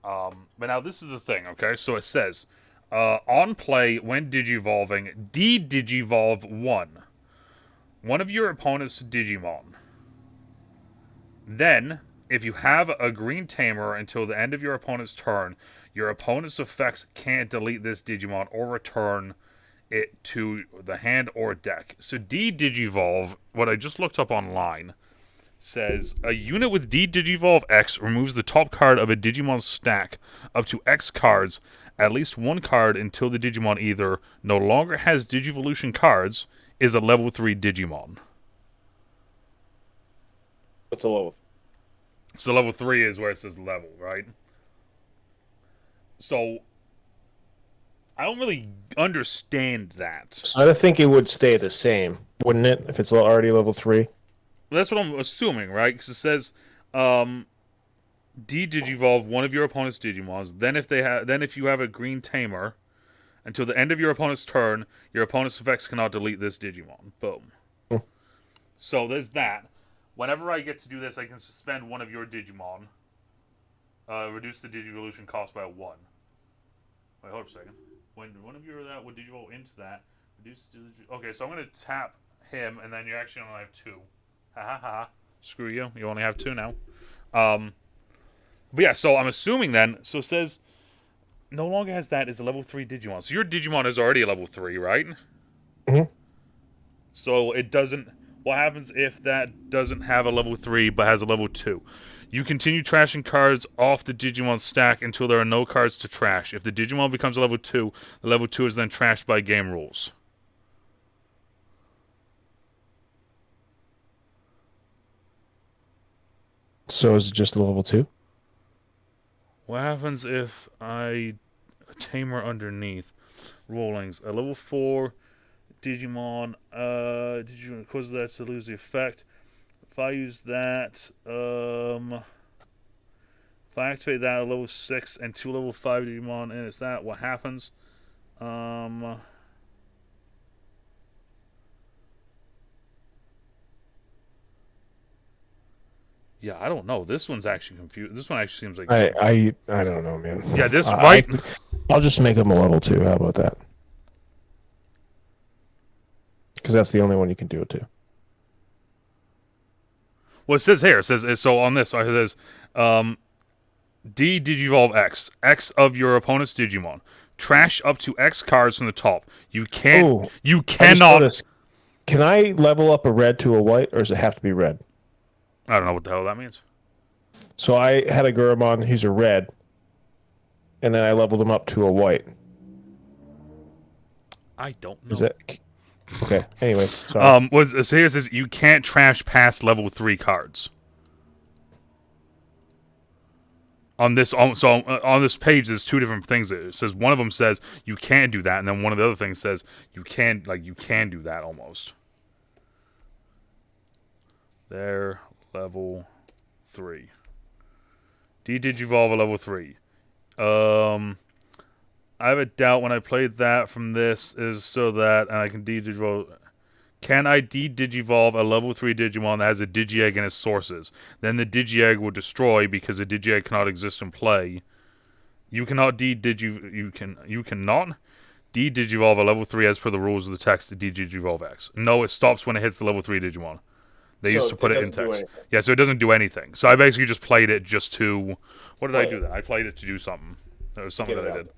But now this is the thing, okay? So it says, on play, when Digivolving, de-Digivolve 1 of your opponent's Digimon. Then, if you have a green tamer until the end of your opponent's turn, your opponent's effects can't delete this Digimon or return it to the hand or deck. So de-Digivolve, what I just looked up online, says a unit with D-Digivolve X removes the top card of a Digimon's stack up to X cards, at least one card until the Digimon either no longer has Digivolution cards, is a level 3 Digimon. What's a level? So level 3 is where it says level, right? So I don't really understand that. So I think it would stay the same, wouldn't it? If it's already level 3. That's what I'm assuming, right? Because it says, de-Digivolve one of your opponent's Digimons. Then if you have a green tamer, until the end of your opponent's turn, your opponent's effects cannot delete this Digimon. Boom. So there's that. Whenever I get to do this, I can suspend one of your Digimon. Reduce the Digivolution cost by 1. Wait, hold up a second. When one of you that would Digivolve into that, reduce. Okay, so I'm gonna tap him, and then you actually only have 2. Ha ha ha. Screw you. You only have 2 now. But yeah, so I'm assuming then. So it says no longer has that is a level 3 Digimon. So your Digimon is already a level 3, right? Mm-hmm. So it doesn't. What happens if that doesn't have a level 3 but has a level 2? You continue trashing cards off the Digimon stack until there are no cards to trash. If the Digimon becomes a level 2, the level 2 is then trashed by game rules. So is it just a level 2? What happens if I tamer underneath? Rollings. A level 4 Digimon. Digimon causes that to lose the effect. If I use that, if I activate that at level 6 and 2 level 5 Digimon, and it's that, what happens? Yeah, I don't know. This one's actually confused. This one actually seems like I don't know, man. Yeah, this right. I'll just make him a level 2. How about that? Because that's the only one you can do it to. Well, it says here. It says so on this. It says, de-Digivolve X. X of your opponent's Digimon. Trash up to X cards from the top. You can't. Oh, you cannot. Can I level up a red to a white, or does it have to be red? I don't know what the hell that means. So I had a Gurumon, he's a red, and then I leveled him up to a white. I don't know. Is that okay? Anyway, sorry. So here it says you can't trash past level 3 cards. On this, on this page, there's 2 different things. It says one of them says you can't do that, and then one of the other things says you can, you can do that almost. There. Level 3. De-Digivolve a level 3. I have a doubt when I played that from this is so that I can de-Digivolve. Can I de-Digivolve a level 3 Digimon that has a Digi-Egg in its sources? Then the Digi-Egg will destroy because a Digi-Egg cannot exist in play. You cannot you cannot de-Digivolve a level 3 as per the rules of the text to de-Digivolve X. No, it stops when it hits the level 3 Digimon. They used to put it in text. Yeah, so it doesn't do anything. So I basically just played it just to... What did I do then? I played it to do something. There was something that I did.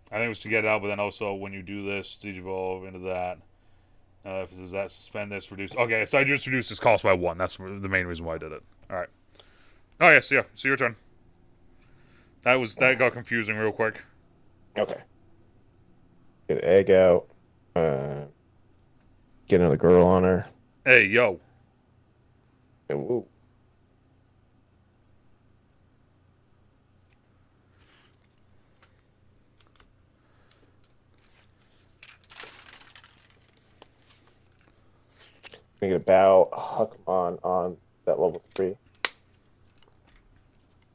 I think it was to get it out, but then also when you do this, Digivolve into that. If it says that, suspend this, reduce... Okay, so I just reduced this cost by 1. That's the main reason why I did it. Alright. Oh, yes, yeah. So your turn. That got confusing real quick. Okay. Get an egg out. Get another girl on her. Hey, yo. Ooh. Make it about Huckmon on that level 3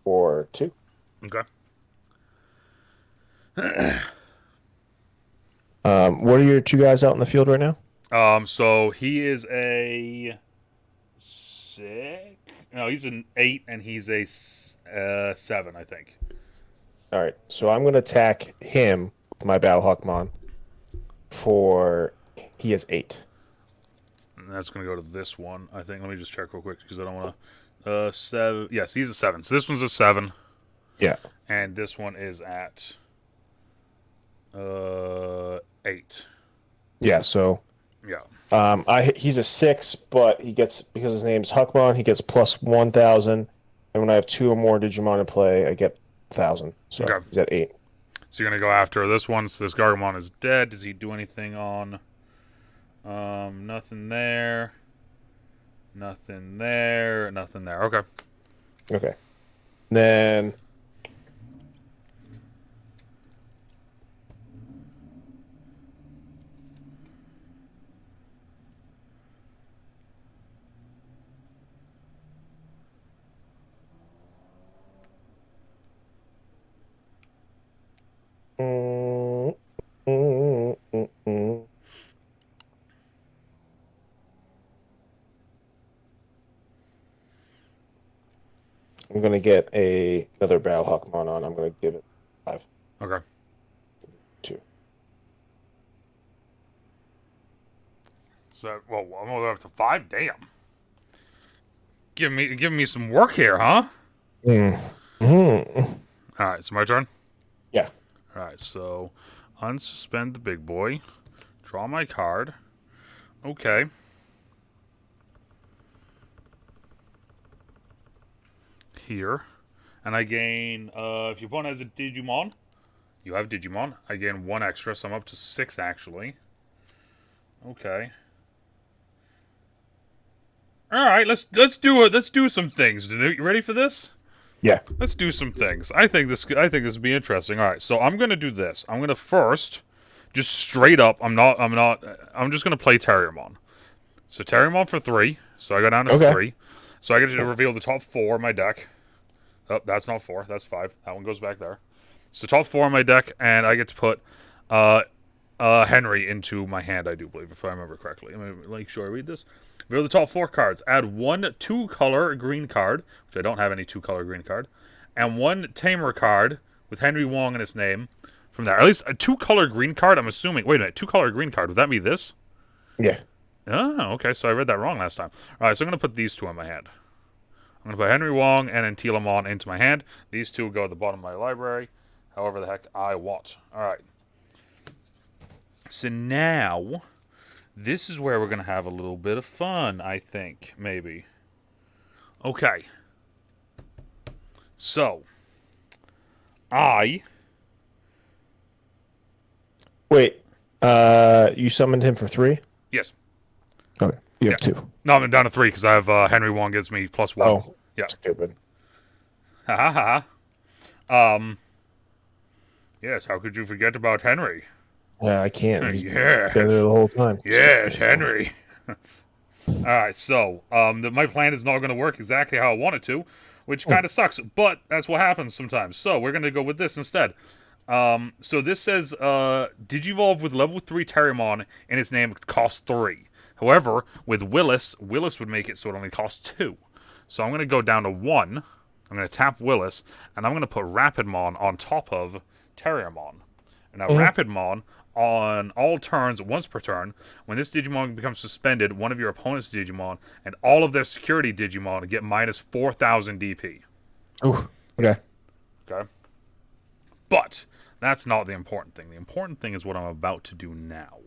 for 2. Okay. What are your two guys out in the field right now? So he is a 6. No, he's an 8, and he's a 7, I think. All right, so I'm gonna attack him with my Battle Hawkmon for he has 8. And that's gonna go to this one, I think. Let me just check real quick because I don't want to. 7. Yes, he's a 7. So this one's a 7, Yeah. and this one is at 8. Yeah, so Yeah. he's a 6, but he gets, because his name's Huckmon, he gets plus 1,000, and when I have 2 or more Digimon in play, I get 1,000. So Okay. he's at 8. So you're gonna go after this one. So this Gargamon is dead. Does he do anything on? Nothing there. Nothing there. Nothing there. Okay. Okay. Then mm, mm, mm, mm. I'm gonna get another Battle Hawkmon on. I'm gonna give it 5, Okay. 2. So well, I'm going up to 5. Damn. Give me some work here, huh? Mm. Mm. All right. So my turn. Yeah. All right. So unsuspend the big boy. Draw my card. Okay. Here. And I gain, if your opponent has a Digimon, you have Digimon. I gain 1 extra, so I'm up to 6 actually. Okay. All right, let's do it. Let's do some things. DeNutte, you ready for this? Yeah. Let's do some things. I think this would be interesting. All right, so I'm gonna do this. I'm gonna first, just straight up. I'm just gonna play Terriermon. So Terriermon for 3. So I go down to Okay. 3. So I get to reveal the top 4 of my deck. Oh, that's not 4. That's 5. That one goes back there. So top 4 on my deck, and I get to put Henry into my hand, I do believe, if I remember correctly. Let me make sure I read this. Reveal the top 4 cards. Add 1 2-color green card, which I don't have any 2-color green card, and 1 Tamer card with Henry Wong in its name from there. At least a 2-color green card, I'm assuming. Wait a minute, 2-color green card. Would that be this? Yeah. Oh, okay, so I read that wrong last time. All right, so I'm going to put these 2 in my hand. I'm going to put Henry Wong and then Terriermon into my hand. These 2 go at the bottom of my library, however the heck I want. All right. So now, this is where we're going to have a little bit of fun, I think, maybe. Okay. So, Wait. You summoned him for 3? Yes. Okay. You have 2. No, I'm down to 3 because I have Henry Wong gives me +1. Oh. Yeah. Stupid. Ha ha ha. Yes, how could you forget about Henry? Yeah, I can't. He's Yeah. been there the whole time. Yes, Henry. All right, so my plan is not going to work exactly how I want it to, which kind of sucks, but that's what happens sometimes. So we're going to go with this instead. So this says Digivolve with level 3 Terriermon and its name costs 3. However, with Willis would make it so it only costs 2. So I'm going to go down to 1. I'm going to tap Willis, and I'm going to put Rapidmon on top of Terriermon. And now Rapidmon, on all turns, once per turn, when this Digimon becomes suspended, one of your opponent's Digimon and all of their security Digimon get minus 4,000 DP. Oh, okay. Okay? But that's not the important thing. The important thing is what I'm about to do now.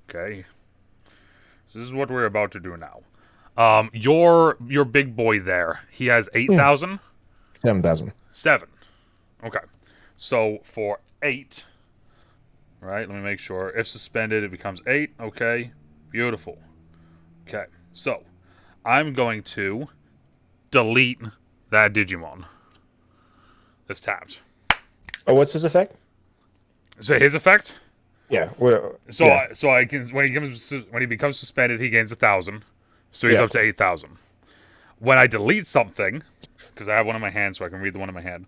Okay? So this is what we're about to do now. Your big boy there, he has 8,000? 7,000. 7. Okay. So for 8, right, let me make sure. If suspended, it becomes 8. Okay. Beautiful. Okay. So I'm going to delete that Digimon that's tapped. Oh, what's his effect? So his effect? Yeah. I can when he becomes suspended, he gains 1,000. So he's up to 8,000. When I delete something, because I have one in my hand, so I can read the one in my hand.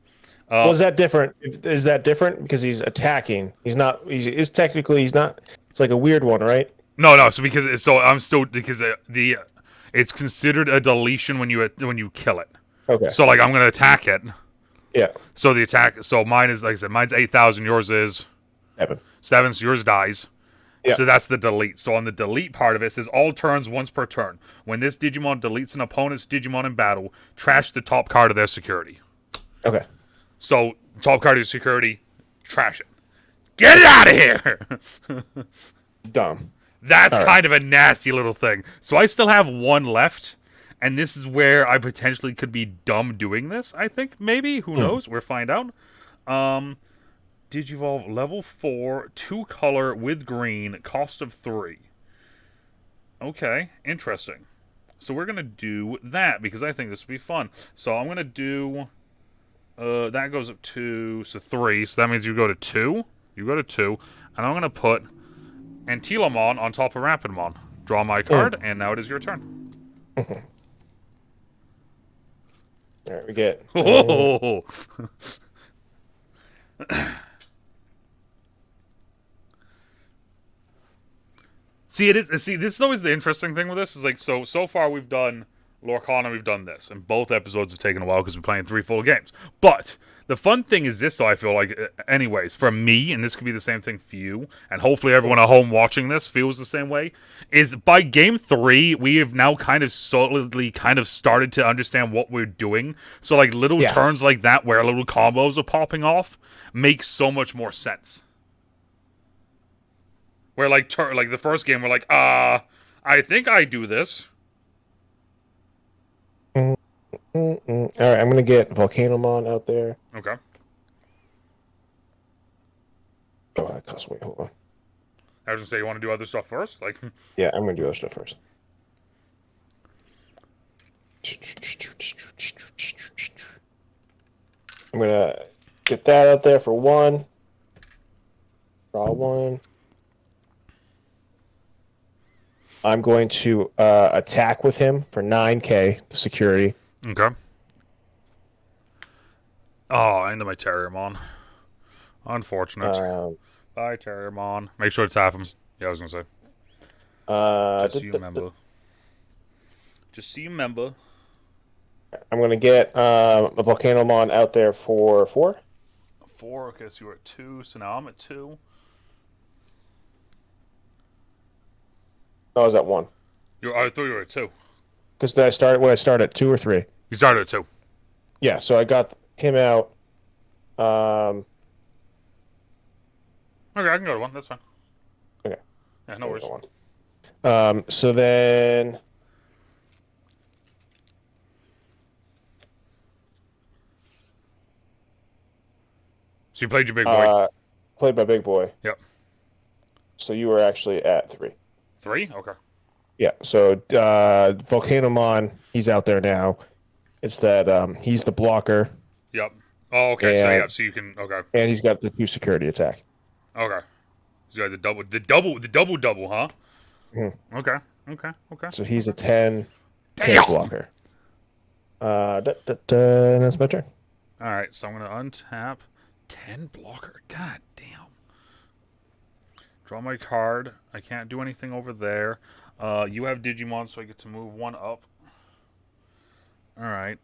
Well, is that different? Is that different because he's attacking? He's not. He's technically he's not. It's like a weird one, right? No. So I'm still because the it's considered a deletion when you kill it. Okay. So like I'm gonna attack it. Yeah. So the attack. So mine is like I said, mine's 8,000. Yours is 7. 7. So yours dies. Yeah. So that's the delete. So on the delete part of it, it says all turns once per turn. When this Digimon deletes an opponent's Digimon in battle, trash the top card of their security. Okay. So top card of your security, trash it. Get it out of here! Dumb. That's kind of a nasty little thing. So I still have one left, and this is where I potentially could be dumb doing this, I think. Maybe. Who knows? We'll find out. Digivolve level 4, 2 color with green, cost of 3. Okay, interesting. So we're going to do that, because I think this would be fun. So I'm going to do... that goes up to 3, so that means you go to 2. You go to 2, and I'm going to put Antilamon on top of Rapidmon. Draw my card, and now it is your turn. All right, we get. Oh! See, it is. See, this is always the interesting thing with this. Is like so far we've done Lorcana, we've done this, and both episodes have taken a while because we're playing 3 full games. But the fun thing is this, though. I feel like, anyways, for me, and this could be the same thing for you, and hopefully everyone at home watching this feels the same way. Is by game 3, we have now kind of solidly started to understand what we're doing. So like little turns like that, where little combos are popping off, makes so much more sense. Where like the first game, we're like, I think I do this. All right, I'm gonna get Volcanomon out there. Okay. Oh, that costs. Wait, hold on. I was gonna say, you want to do other stuff first, like. Yeah, I'm gonna do other stuff first. I'm gonna get that out there for 1. Draw 1. I'm going to attack with him for 9k, the security. Okay. Oh, into my Terriermon. Unfortunate. Bye, Terriermon. Make sure to tap him. Yeah, I was gonna say. Just so you remember. Just so you remember. I'm gonna get a Volcanomon out there for 4. 4. Okay, so you were at 2. So now I'm at 2. I was at 1. I thought you were at 2. Because did I start when I started at 2 or 3? You started at 2. Yeah, so I got him out. Okay, I can go to 1. That's fine. Okay. Yeah, no worries. So then. So you played your big boy. Played my big boy. Yep. So you were actually at 3. 3? Okay. Yeah. So Volcanomon, he's out there now. It's that he's the blocker. Yep. Oh, okay. And, so yeah, so you can. Okay. And he's got the 2 security attack. Okay. So you got the double, huh? Mm-hmm. Okay. So he's a 10 Damn! blocker. And that's my turn. All right. So I'm gonna untap 10 blocker. God damn. Draw my card. I can't do anything over there. You have Digimon, so I get to move 1 up. All right.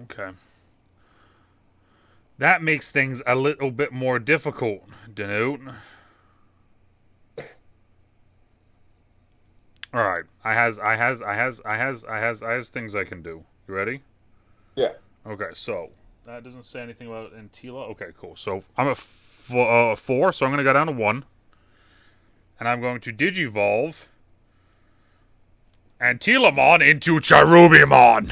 Okay. That makes things a little bit more difficult, DeNutte. All right. I has things I can do. You ready? Yeah. Okay, so that doesn't say anything about Antila. Okay, cool. So I'm at 4, so I'm going to go down to 1. And I'm going to Digivolve Antilamon into Cherubimon.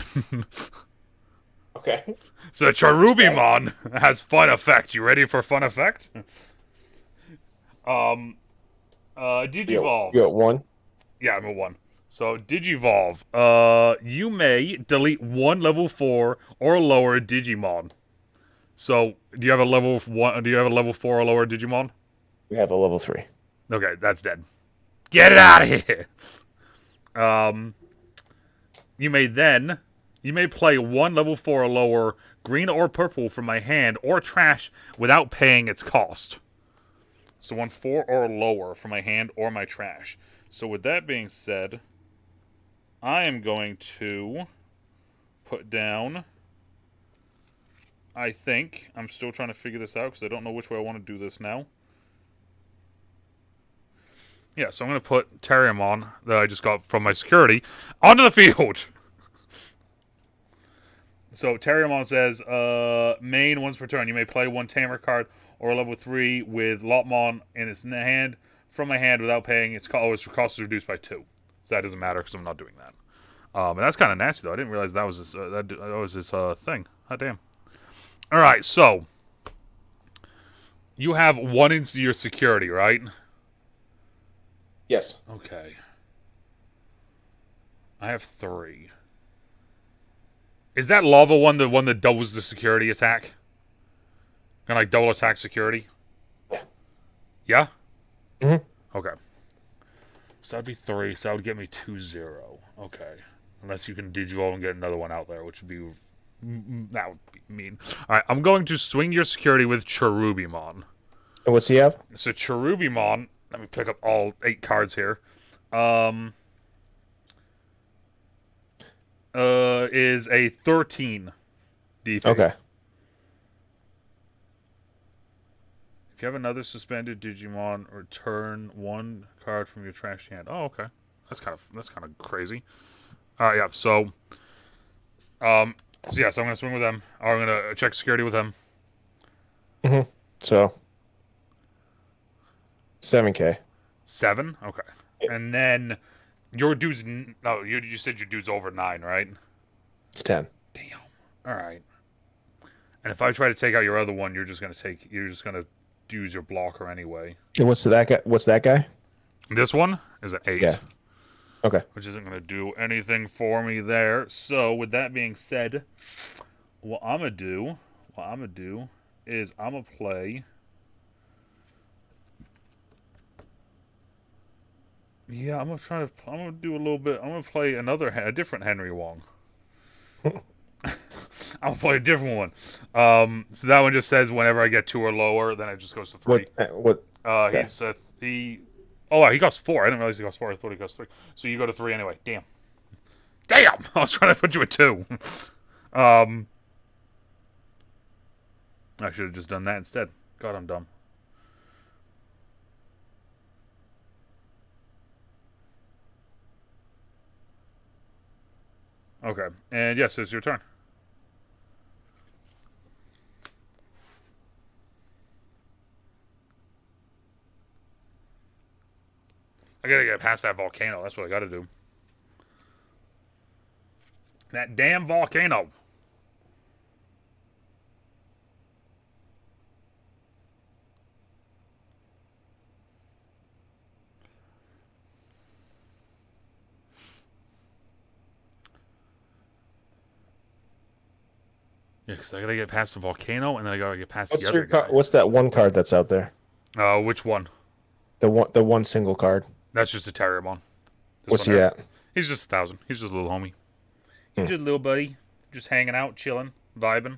Okay. So Cherubimon has fun effect. You ready for fun effect? Digivolve. You got 1? Yeah, I'm at 1. So Digivolve. You may delete 1 level 4 or lower Digimon. So do you have a level 1? Do you have a level 4 or lower Digimon? We have a level 3. Okay, that's dead. Get it out of here! You may play one level 4 or lower, green or purple from my hand or trash without paying its cost. So 1 4 or lower from my hand or my trash. So with that being said, I am going to put down... I think, I'm still trying to figure this out because I don't know which way I want to do this now. Yeah, so I'm going to put Terriermon that I just got from my security onto the field. So Terriermon says, main once per turn. You may play one Tamer card or a level 3 with Lotmon in its hand from my hand without paying its cost is reduced by 2. So that doesn't matter because I'm not doing that. And that's kind of nasty though. I didn't realize that was his thing. Oh damn. All right, so you have 1 into your security, right? Yes. Okay. I have 3. Is that lava one the one that doubles the security attack? Kind of like double attack security? Yeah. Yeah? Mm-hmm. Okay. So that'd be 3, so that would get me 2-0. Okay. Unless you can digivolve and get another one out there, which would be... That would be mean. Alright, I'm going to swing your security with Cherubimon. And what's he have? So Cherubimon... Let me pick up all 8 cards here. Is a 13 DP. Okay. If you have another suspended Digimon, return 1 card from your trash hand. Oh, okay. That's kind of crazy. All right, yeah. So yeah. So I'm gonna swing with them. Or I'm gonna check security with them. Mm-hmm. So 7K. 7. Okay. And then your dude's no. You said your dude's over 9, right? It's 10. Damn. All right. And if I try to take out your other one, you're just gonna use your blocker anyway. And what's that guy? What's that guy? This one is an 8. Yeah. Okay. Which isn't going to do anything for me there. So, with that being said, what I'm going to do is I'm going to play... Yeah, I'm going to do a little bit... I'm going to play a different Henry Wong. I'll play a different one. So that one just says whenever I get 2 or lower, then it just goes to 3. What? He costs 4. I didn't realize he costs 4. I thought he costs 3. So you go to 3 anyway. Damn. I was trying to put you at 2. I should have just done that instead. God, I'm dumb. Okay. And yes, it's your turn. I gotta get past that volcano. That's what I gotta do. That damn volcano. Yeah, because I gotta get past the volcano, and then I gotta get past the other guy. What's that one card that's out there? Which one? The one single card. That's just a Terriermon. What's he at? He's just 1,000. He's just a little homie. He's just a little buddy. Just hanging out, chilling, vibing.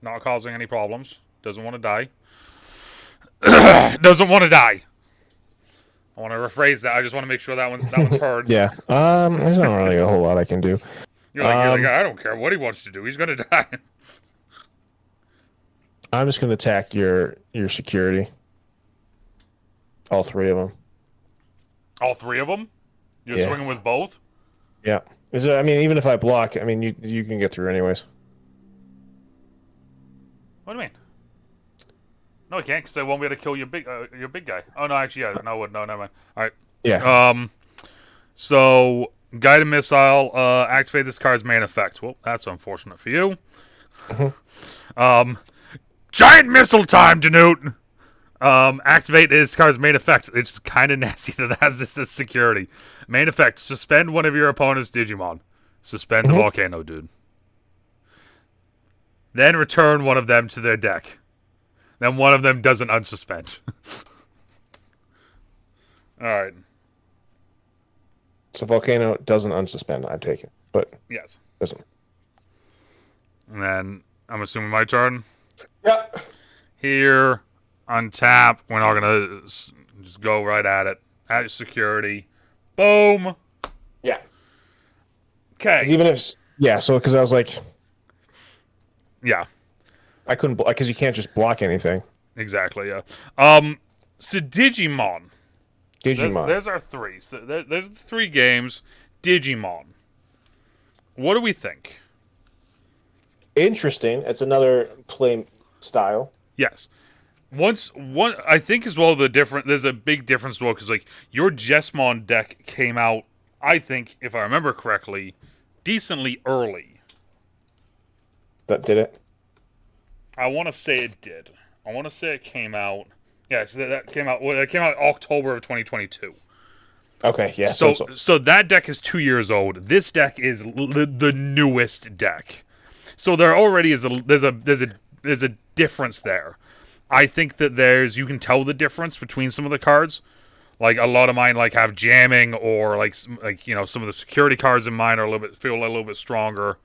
Not causing any problems. Doesn't want to die. Doesn't want to die. I want to rephrase that. I just want to make sure that one's heard. Yeah. There's not really a whole lot I can do. You're like, I don't care what he wants to do. He's going to die. I'm just going to attack your security. All 3 of them. All 3 of them? You're swinging with both? Yeah. I mean, even if I block, I mean, you can get through anyways. What do you mean? No, I can't, because I won't be able to kill your big guy. Oh, no, actually, yeah. No, never mind. All right. Yeah. So, guided missile, activate this card's main effect. Well, that's unfortunate for you. Giant missile time, DeNutte! Activate this card's main effect. It's kind of nasty that it has this security. Main effect, suspend one of your opponent's Digimon. Suspend the volcano, dude. Then return one of them to their deck. Then one of them doesn't unsuspend. Alright. So Volcano doesn't unsuspend. I take it, but Yes. doesn't. And then I'm assuming my turn. Yeah. Here, untap. We're not gonna just go right at it. At security. Boom. Yeah. Okay. Even if so because I was like, Yeah. I couldn't because you can't just block anything. Exactly. Yeah. So Digimon. There's our three. So there's the 3 games. Digimon. What do we think? Interesting. It's another play style. Yes. I think as well there's a big difference as well because like your Jesmon deck came out, I think if I remember correctly, decently early. That did it. I want to say it did. I want to say it came out. Yes, that came out. Well, it came out October of 2022. Okay, yeah. So that deck is 2 years old. This deck is the newest deck. So there already is there's a difference there. I think that you can tell the difference between some of the cards. Like a lot of mine like have jamming or like some of the security cards in mine are feel a little bit stronger.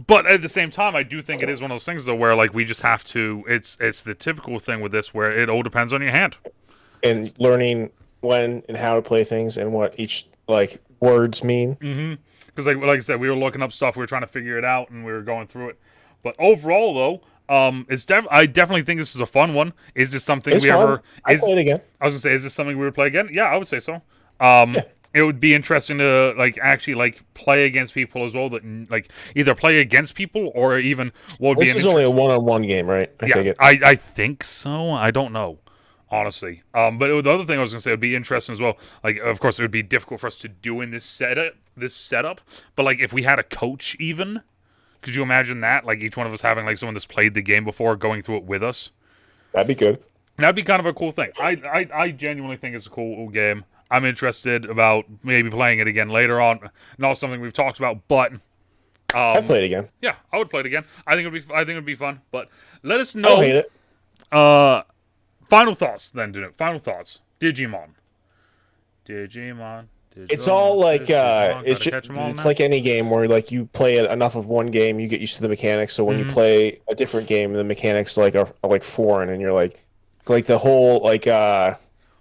But at the same time, I do think it is one of those things though where like we just have to. It's the typical thing with this where it all depends on your hand and learning when and how to play things and what each like words mean. Mm-hmm. Because like I said, we were looking up stuff, we were trying to figure it out, and we were going through it. But overall, though, I definitely think this is a fun one. Is this something It's we fun. ever? I play it again. I was gonna say, is this something we would play again? Yeah, I would say so. Yeah. It would be interesting to like actually like play against people as well. That like either play against people or even what would This is only a one-on-one game, right? I think so. I don't know, honestly. But the other thing I was gonna say would be interesting as well. Like, of course, it would be difficult for us to do in this setup. But like, if we had a coach, even, could you imagine that? Like, each one of us having like someone that's played the game before, going through it with us. That'd be good. That'd be kind of a cool thing. I genuinely think it's a cool game. I'm interested about maybe playing it again later on. Not something we've talked about, but I'd play it again. Yeah, I would play it again. I think it'd be fun. But let us I know. don't hate it. Final thoughts then, DeNutte. Final thoughts. Digimon. It's all like it's like any game where like you play enough of one game, you get used to the mechanics. So when you play a different game, the mechanics like are like foreign, and you're like the whole like the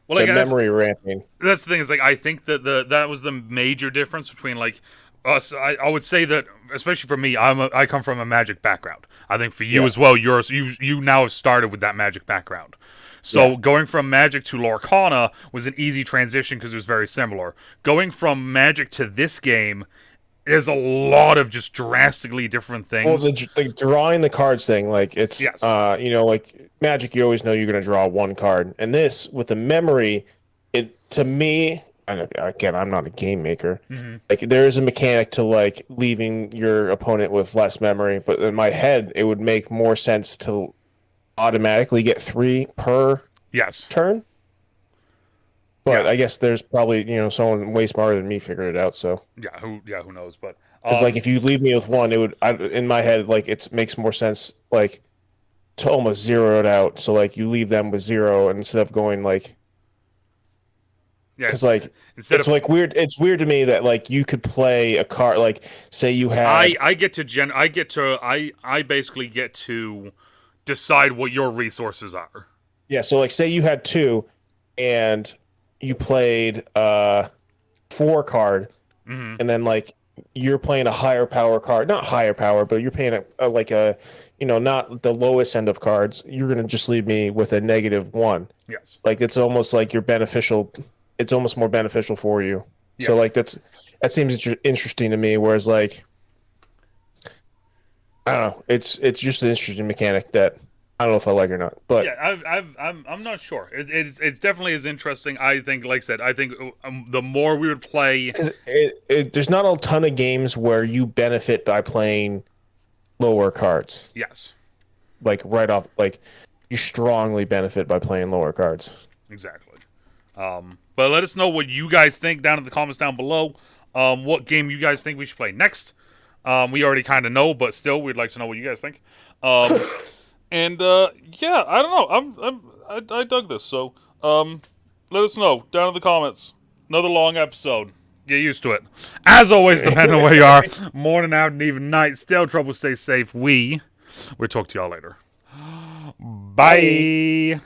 memory ramping. That's the thing is like I think that that was the major difference between like us. I would say that especially for me, I come from a Magic background. I think for you as well, you now have started with that Magic background. So going from Magic to Lorcana was an easy transition because it was very similar. Going from Magic to this game, there's a lot of just drastically different things. Well, the drawing the cards thing, like it's like Magic, you always know you're going to draw one card, and this with the memory, to me, again, I'm not a game maker. Like there is a mechanic to like leaving your opponent with less memory, but in my head, it would make more sense to automatically get 3 per turn. But I guess there's probably someone way smarter than me figured it out. So who knows? But because like if you leave me with 1, it would in my head like it makes more sense like to almost zero it out. So like you leave them with 0 instead of going like because like it's like weird. It's weird to me that like you could play a card like say you have I basically get to decide what your resources are. Yeah, so like say you had 2 and you played 4 card and then like you're playing a higher power card, not higher power, but you're paying not the lowest end of cards. You're going to just leave me with a -1. Yes. Like it's almost like you're beneficial. It's almost more beneficial for you. Yeah. So like that seems interesting to me. Whereas like, I don't know, it's just an interesting mechanic that I don't know if I like or not. But yeah, I'm not sure. It's definitely as interesting. I think, like I said, I think the more we would play, because there's not a ton of games where you benefit by playing lower cards. Yes. Like right off, like you strongly benefit by playing lower cards. Exactly. But let us know what you guys think down in the comments down below. What game you guys think we should play next. We already kind of know, but still, we'd like to know what you guys think. And yeah, I don't know. I dug this. So Let us know down in the comments. Another long episode. Get used to it. As always, depending on where you are, morning, afternoon, even night, stay out of trouble, stay safe. We'll talk to y'all later. Bye.